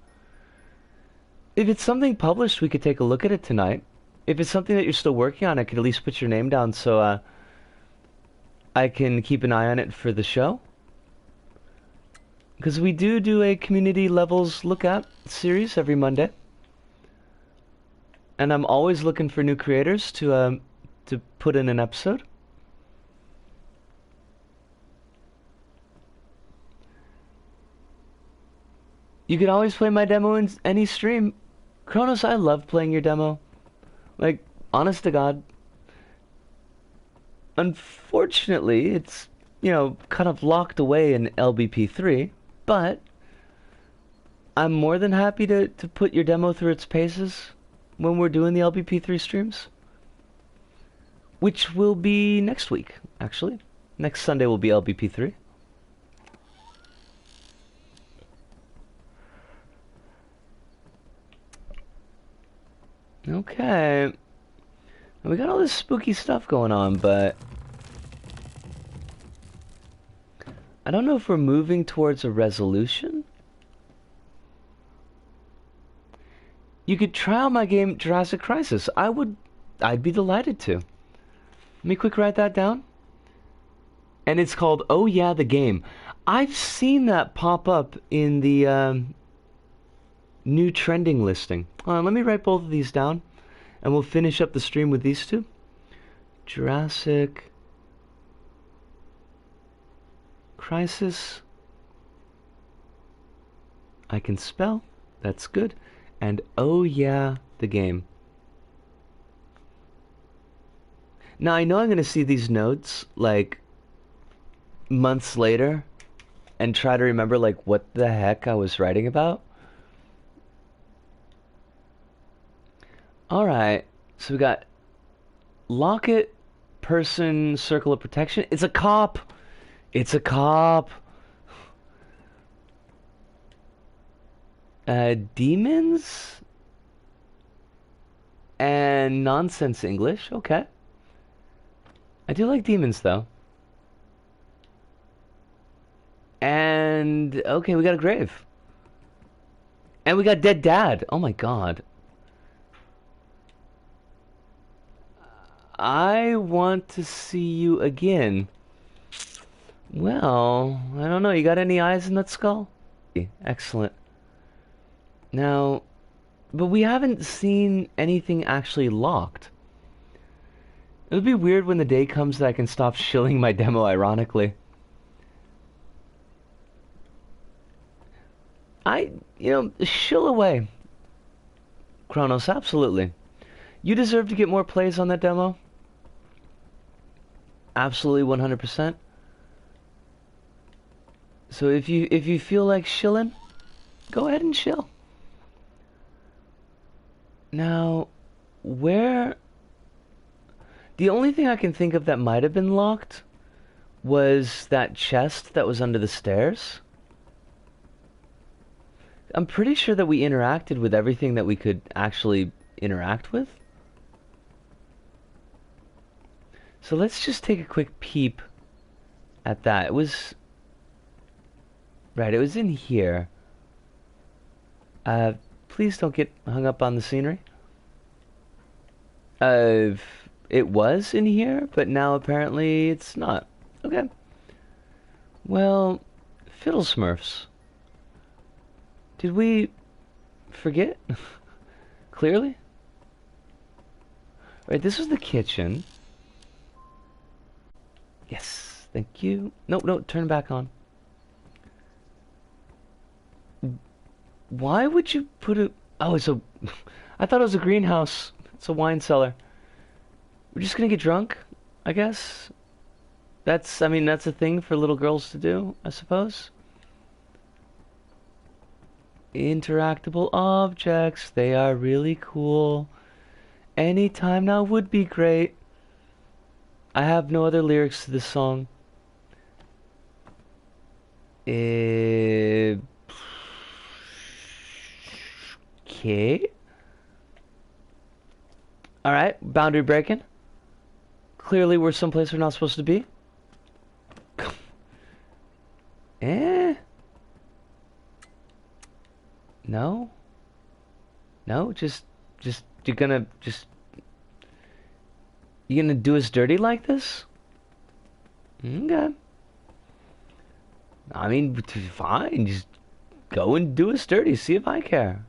If it's something published, we could take a look at it tonight. If it's something that you're still working on, I could at least put your name down so I can keep an eye on it for the show. Because we do a community levels look at series every Monday. And I'm always looking for new creators to put in an episode. You can always play my demo in any stream. Kronos, I love playing your demo. Like, honest to God. Unfortunately, it's, you know, kind of locked away in LBP3, but I'm more than happy to put your demo through its paces when we're doing the LBP3 streams. Which will be next week, actually. Next Sunday will be LBP3. Okay. We got all this spooky stuff going on, but I don't know if we're moving towards a resolution. You could try out my game Jurassic Crisis. I'd be delighted to. Let me quick write that down. And it's called Oh Yeah, the Game. I've seen that pop up in the new trending listing. Hold on, let me write both of these down. And we'll finish up the stream with these two. Jurassic Crisis. I can spell. That's good. And Oh Yeah, the Game. Now I know I'm going to see these notes like months later and try to remember like what the heck I was writing about. Alright, so we got locket, person, circle of protection. It's a cop! It's a cop! Demons? And nonsense English, okay. I do like demons though. And, okay, we got a grave. And we got dead dad. Oh my god. I want to see you again. Well, I don't know. You got any eyes in that skull? Excellent. Now, but we haven't seen anything actually locked. It would be weird when the day comes that I can stop shilling my demo, ironically. Shill away. Kronos, absolutely. You deserve to get more plays on that demo. Absolutely 100%. So if you feel like shilling, go ahead and chill. Now, where... The only thing I can think of that might have been locked was that chest that was under the stairs. I'm pretty sure that we interacted with everything that we could actually interact with. So let's just take a quick peep at that. It was... Right, it was in here. Please don't get hung up on the scenery. It was in here, but now apparently it's not. Okay. Well, Fiddle Smurfs. Did we forget? Clearly? Right, this was the kitchen. Yes, thank you. No, turn it back on. Why would you put a... Oh, it's a... I thought it was a greenhouse. It's a wine cellar. We're just gonna get drunk, I guess. That's a thing for little girls to do, I suppose. Interactable objects, they are really cool. Any time now would be great. I have no other lyrics to this song. Okay. Alright, boundary breaking. Clearly we're someplace we're not supposed to be. Eh? No? No? You're gonna do us dirty like this? Okay. I mean, fine. Just go and do us dirty. See if I care.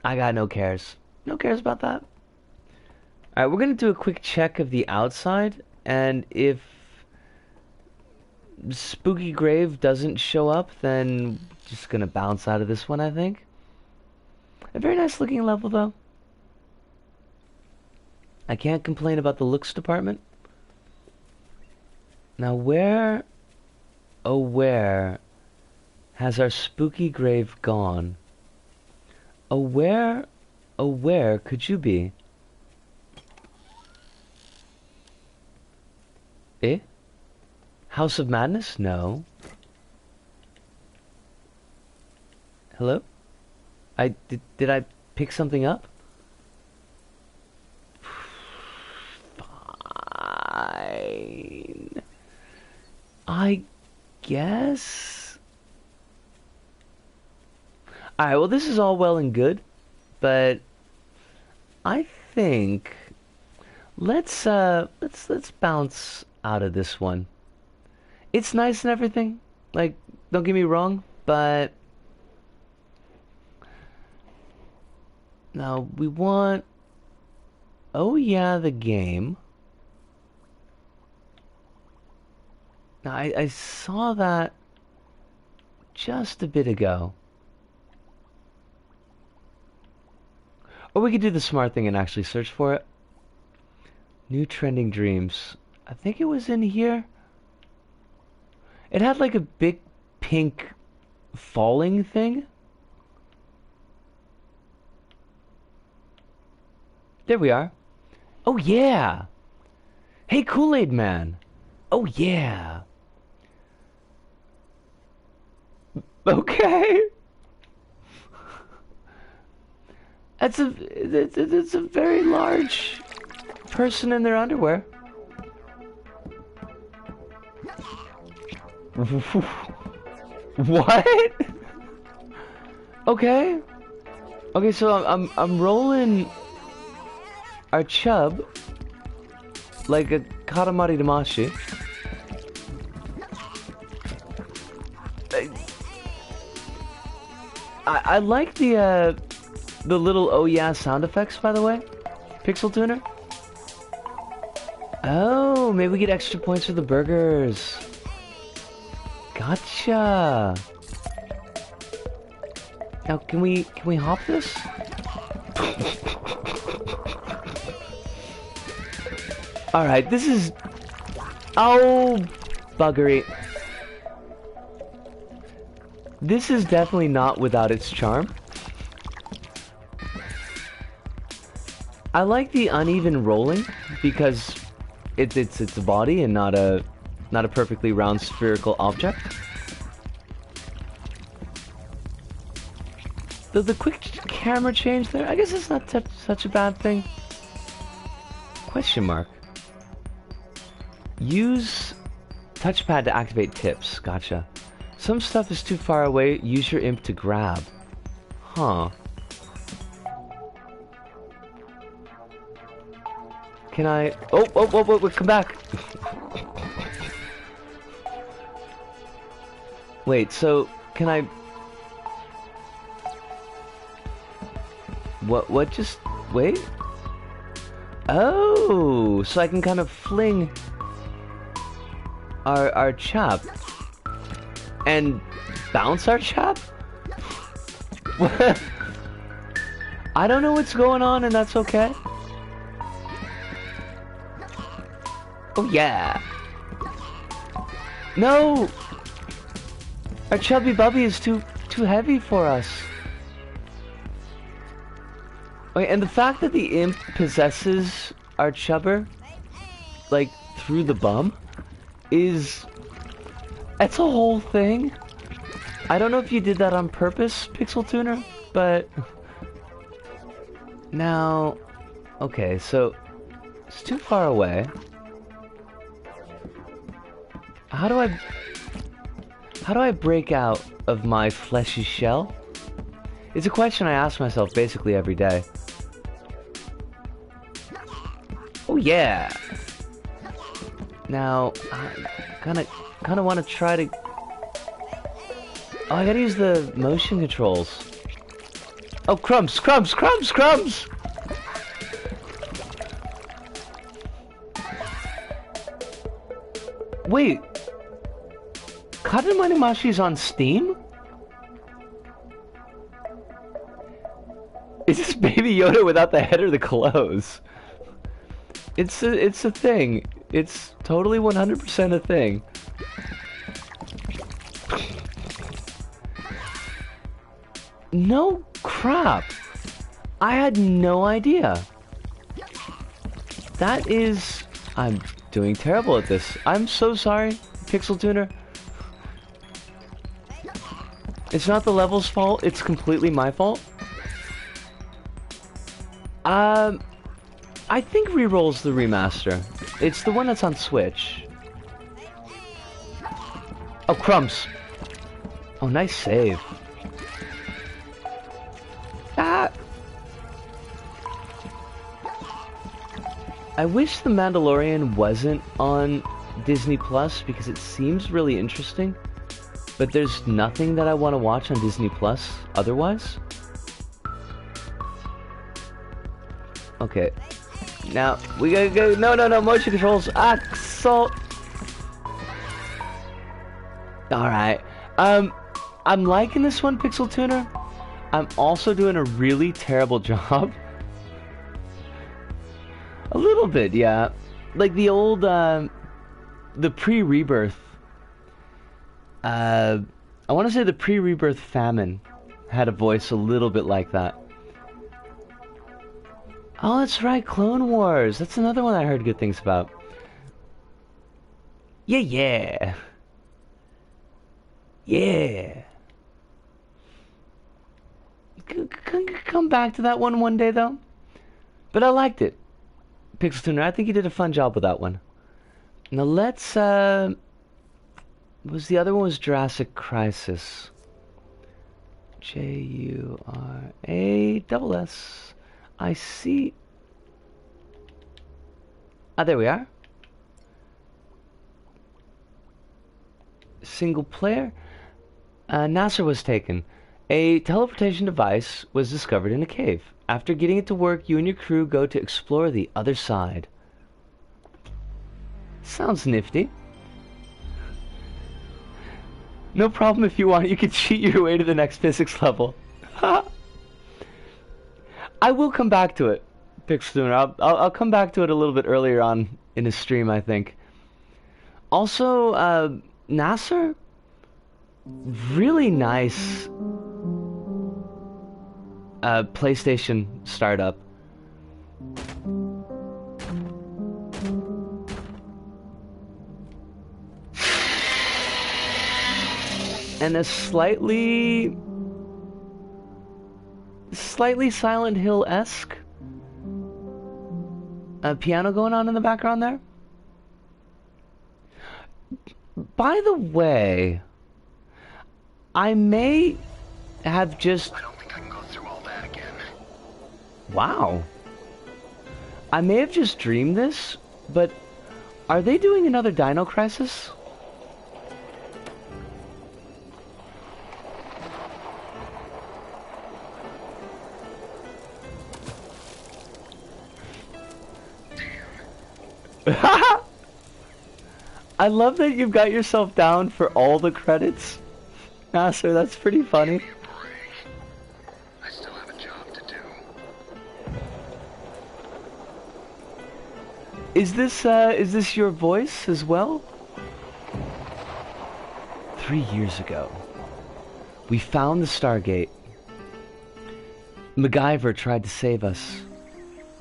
I got no cares. No cares about that. Alright, we're gonna do a quick check of the outside, and if Spooky Grave doesn't show up, then just gonna bounce out of this one, I think. A very nice looking level, though. I can't complain about the looks department. Now where, oh where, has our Spooky Grave gone? Oh where could you be? Eh? House of Madness? No. Hello? Did I pick something up? Fine. I guess. Alright, well this is all well and good, but I think let's bounce out of this one. It's nice and everything, like, don't get me wrong, but now we want, oh yeah, the game. Now I saw that just a bit ago. Or we could do the smart thing and actually search for it. New trending dreams. I think it was in here. It had like a big pink falling thing. There we are. Oh yeah. Hey Kool-Aid Man. Oh yeah. Okay. That's a very large person in their underwear. What? Okay. Okay, so I'm rolling our chub like a katamari damashi. I like the little oh yeah sound effects, by the way. Pixel Tuner. Oh, maybe we get extra points for the burgers. Gotcha. Now, can we hop this? All right, this is, oh, buggery. This is definitely not without its charm. I like the uneven rolling because it's a body and not a perfectly round spherical object. The quick camera change there, I guess it's not such a bad thing. Question mark. Use touchpad to activate tips. Gotcha. Some stuff is too far away. Use your imp to grab. Huh. Can I... Oh, come back. Wait, so can I... What just... Wait? Oh, so I can kind of fling our chap and bounce our chap? I don't know what's going on, and that's okay. Oh yeah. No! Our chubby bubby is too heavy for us. Okay, and the fact that the imp possesses our chubber, like, through the bum, is... That's a whole thing. I don't know if you did that on purpose, Pixel Tuner, but... Now... Okay, so... It's too far away. How do I break out of my fleshy shell? It's a question I ask myself basically every day. Oh yeah! Now, I kinda want to try to... Oh, I gotta use the motion controls. Oh, crumbs, crumbs, crumbs, crumbs! Wait, Katamanimashi's on Steam? Is this Baby Yoda without the head or the clothes? It's a thing. It's totally 100% a thing. No crap. I had no idea. That is... I'm doing terrible at this. I'm so sorry, Pixel Tuner. It's not the level's fault, it's completely my fault. I think Reroll's the remaster. It's the one that's on Switch. Oh, crumbs. Oh, nice save. Ah! I wish The Mandalorian wasn't on Disney Plus because it seems really interesting, but there's nothing that I want to watch on Disney Plus otherwise. Okay. Now, we gotta go. No, motion controls. Ah, salt. Alright. I'm liking this one, Pixel Tuner. I'm also doing a really terrible job. A little bit, yeah. Like the old, the pre-rebirth. I want to say the pre-rebirth famine had a voice a little bit like that. Oh, that's right, Clone Wars. That's another one I heard good things about. Yeah. Come back to that one day, though. But I liked it. Pixel Tuner, I think you did a fun job with that one. Now let's, was the other one was Jurassic Crisis. Jurass. I see. Ah, there we are. Single player. NASA was taken. A teleportation device was discovered in a cave. After getting it to work, you and your crew go to explore the other side. Sounds nifty. No problem if you want, you can cheat your way to the next physics level. I will come back to it, Pixel. I'll come back to it a little bit earlier on in the stream, I think. Also, Nasser, really nice PlayStation startup. And a slightly Silent Hill-esque piano going on in the background there. By the way, I may have just... I don't think I can go through all that again. Wow. I may have just dreamed this, but are they doing another Dino Crisis? I love that you've got yourself down for all the credits. Nasser, that's pretty funny. I still have a job to do. Is this your voice as well? 3 years ago, we found the Stargate. MacGyver tried to save us,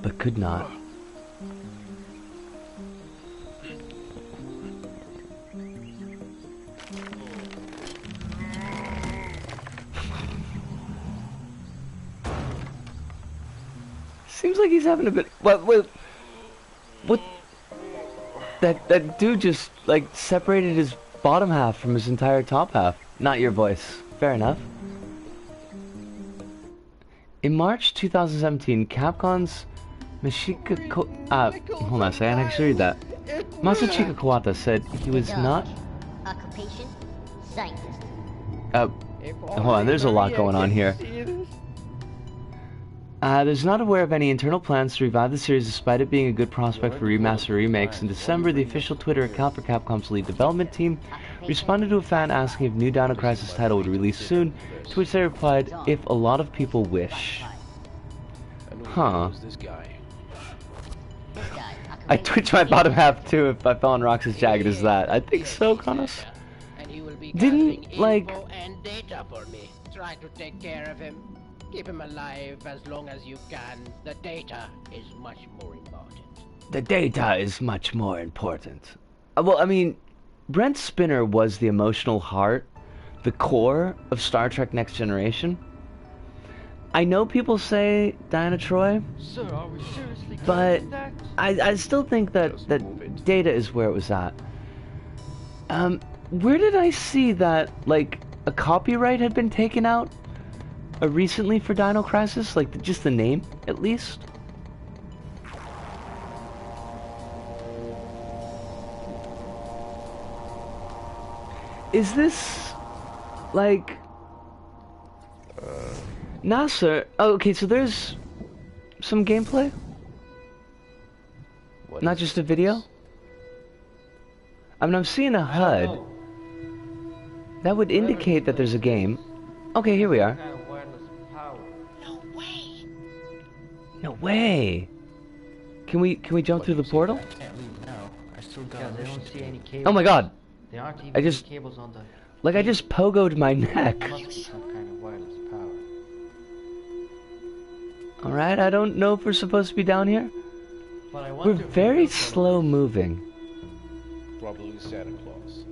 but could not. Seems like he's having a bit. What? That dude just like separated his bottom half from his entire top half. Not your voice. Fair enough. In March 2017, Capcom's hold on a second, I can read that. Masachika Kawata said he was not. Occupation, scientist. Hold on, there's a lot going on here. There's not aware of any internal plans to revive the series despite it being a good prospect for remaster remakes. In December, the official Twitter account for Capcom's lead development team responded to a fan asking if new Dino Crisis title would release soon, to which they replied, if a lot of people wish. Huh. I twitch my bottom half too if I fell on rocks as jagged as that. I think so, Kronos. Didn't, like... and data for me. Try to take care of him. Keep him alive as long as you can. The data is much more important. The data is much more important. Well, I mean, Brent Spinner was the emotional heart, the core of Star Trek Next Generation. I know people say Diana Troy, Sir, are we seriously but going that? I still think that data is where it was at. Where did I see that, like, a copyright had been taken out recently for Dino Crisis? Like, just the name, at least? Is this, like... Nasser? Oh, okay, so there's some gameplay? Not just a video? I mean, I'm seeing a HUD. That would indicate that there's a game. Okay, here we are. No way. No way! Can we jump through the portal? Can't leave now. I still got They don't see any cables. Oh my god! There aren't even I just- any cables on the... Like, I just pogoed my neck. Must be some kind of wireless power. Alright, I don't know if we're supposed to be down here. But I We're wonder if very we built one of slow these. moving. Probably Santa Claus.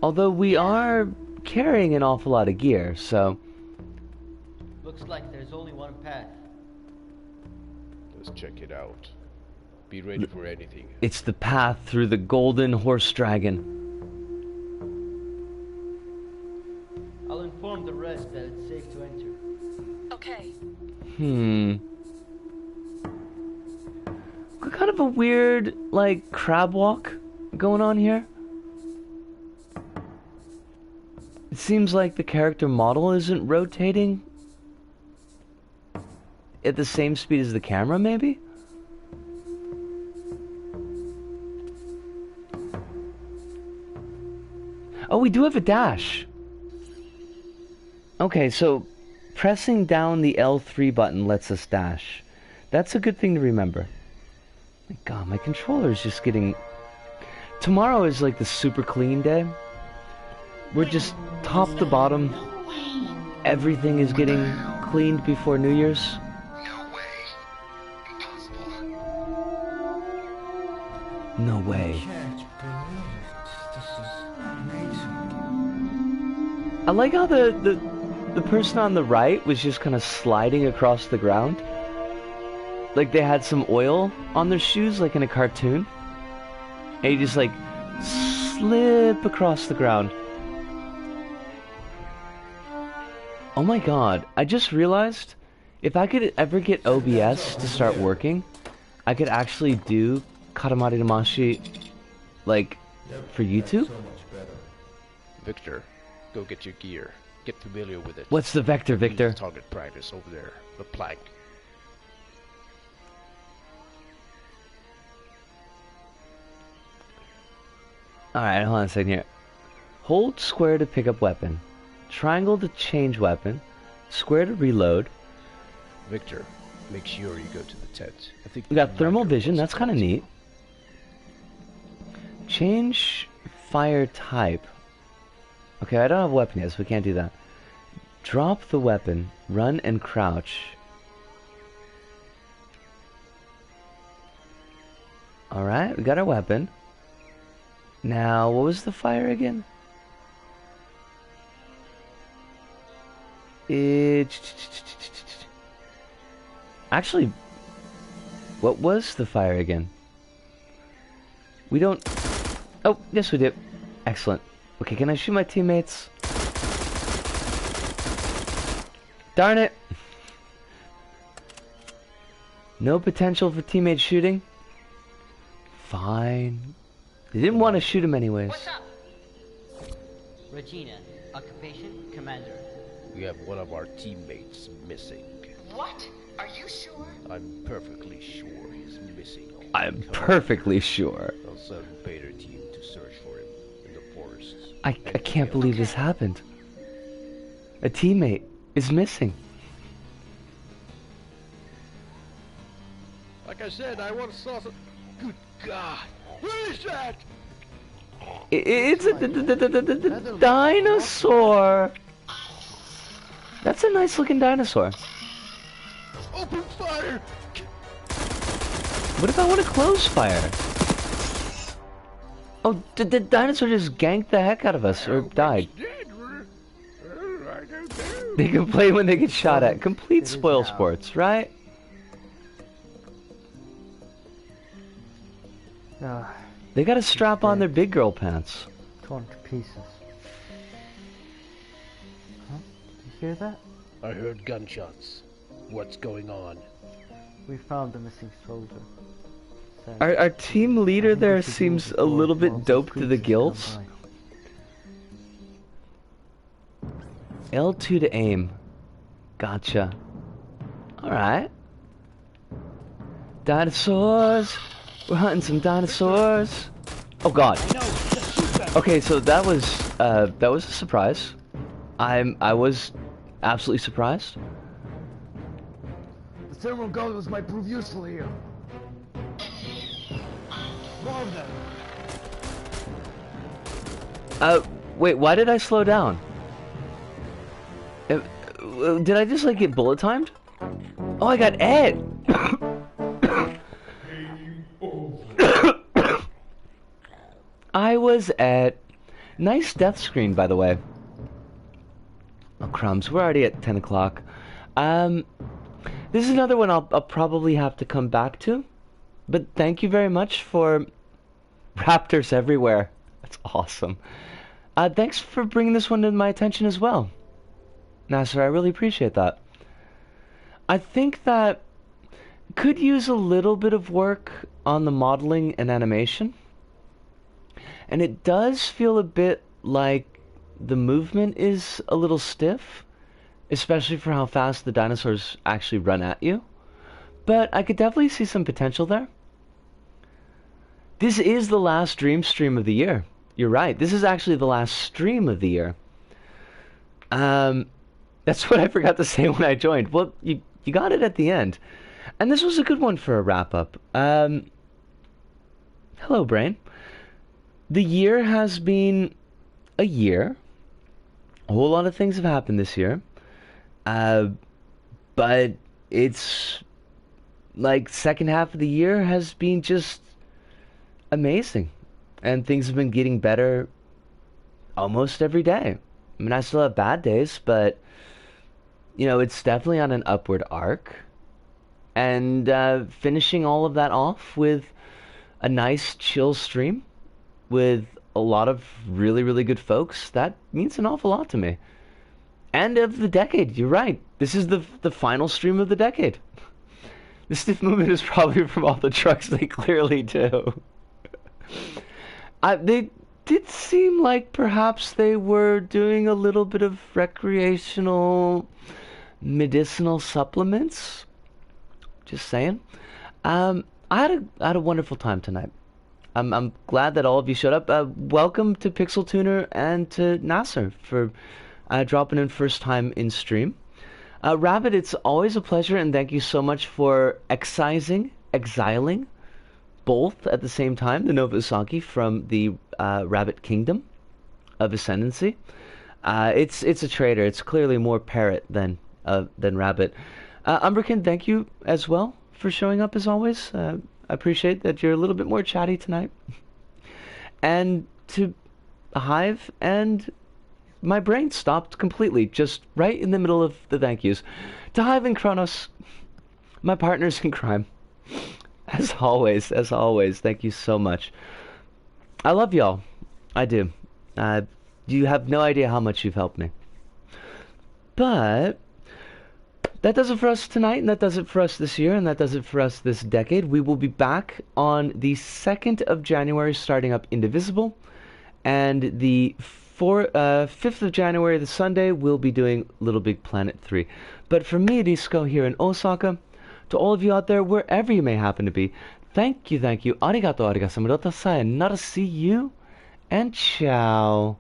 Although we are carrying an awful lot of gear, so... Looks like there's only one path. Let's check it out. Be ready for anything. It's the path through the golden horse dragon. I'll inform the rest that it's safe to enter. Okay. Got kind of a weird, like, crab walk going on here. It seems like the character model isn't rotating at the same speed as the camera, maybe? Oh, we do have a dash. Okay, so pressing down the L3 button lets us dash. That's a good thing to remember. My god, my controller is just getting... Tomorrow is like the super clean day. We're just top to bottom. Everything is getting cleaned before New Year's. No way. Impossible. No way. Can't believe it. This is amazing. I like how the person on the right was just kind of sliding across the ground. Like they had some oil on their shoes, like in a cartoon. And you just like slip across the ground. Oh my god, I just realized if I could ever get OBS to start working, I could actually do Katamari Damashi like for YouTube. So much better. Victor, go get your gear. Get familiar with it. What's the vector, Victor? Target practice over there. The plank. Alright, hold on a second here. Hold square to pick up weapon. Triangle to change weapon. Square to reload. Victor, make sure you go to the tent. I think We got the thermal commander vision, was that's kind of neat. Change fire type. Okay, I don't have a weapon yet, so we can't do that. Drop the weapon, run and crouch. Alright, we got our weapon. Now, what was the fire again? Actually, what was the fire again? We don't... Oh, yes we do. Excellent. Okay, can I shoot my teammates? Darn it! No potential for teammate shooting? Fine. They didn't want to shoot him anyways. What's up? Regina, occupation, commander. We have one of our teammates missing. What? Are you sure? I'm perfectly sure he's missing. I'm perfectly sure. I'll send PtaER team to search for him in the forests. I can't believe this happened. A teammate is missing. Like I said, I once saw some... Good God! Where is that? It's a dinosaur. That's a nice looking dinosaur. Open fire! What if I want to close fire? Oh, did the dinosaur just gank the heck out of us or died? They complain when they get shot at. Complete spoil sports, right? They gotta strap on their big girl pants. Torn to pieces. Huh? You hear that? I heard gunshots. What's going on? We found the missing soldier. Sad. Our team leader there seems a little bit doped to the gills. L2 to aim. Gotcha. Alright. Dinosaurs! We're hunting some dinosaurs! Oh god. Okay, so that was a surprise. I was absolutely surprised. The thermal gun might prove useful here. More of them. Wait, why did I slow down? Did I just like get bullet timed? Oh, I got Ed! I was at... Nice death screen, by the way. Oh, crumbs. We're already at 10 o'clock. This is another one I'll probably have to come back to. But thank you very much for... Raptors everywhere. That's awesome. Thanks for bringing this one to my attention as well. Nasser, I really appreciate that. I think that could use a little bit of work on the modeling and animation. And it does feel a bit like the movement is a little stiff, especially for how fast the dinosaurs actually run at you. But I could definitely see some potential there. This is the last Dream stream of the year. You're right. This is actually the last stream of the year. That's what I forgot to say when I joined. Well, you got it at the end. And this was a good one for a wrap-up. Hello, Brain. The year has been a year. A whole lot of things have happened this year. But it's like second half of the year has been just amazing. And things have been getting better almost every day. I mean, I still have bad days, but, you know, it's definitely on an upward arc. And finishing all of that off with a nice, chill stream with a lot of really, really good folks, that means an awful lot to me. And of the decade, you're right. This is the final stream of the decade. The stiff movement is probably from all the trucks they clearly do. They did seem like perhaps they were doing a little bit of recreational medicinal supplements. Just saying. I had a wonderful time tonight. I'm glad that all of you showed up. Welcome to Pixel Tuner and to Nasser for dropping in first time in stream. Rabbit, it's always a pleasure, and thank you so much for exiling both at the same time, the Nova Usagi from the Rabbit Kingdom of Ascendancy. It's a traitor. It's clearly more parrot than rabbit. Umberkin, thank you as well for showing up as always. I appreciate that you're a little bit more chatty tonight. And to Hive, and my brain stopped completely, just right in the middle of the thank yous. To Hive and Kronos, my partners in crime. As always, thank you so much. I love y'all. I do. You have no idea how much you've helped me. But that does it for us tonight, and that does it for us this year, and that does it for us this decade. We will be back on the 2nd of January, starting up Indivisible, and the 5th of January, the Sunday, we'll be doing Little Big Planet 3. But for me, Disco, here in Osaka, to all of you out there, wherever you may happen to be, thank you, arigato, sayonara, see you, and ciao.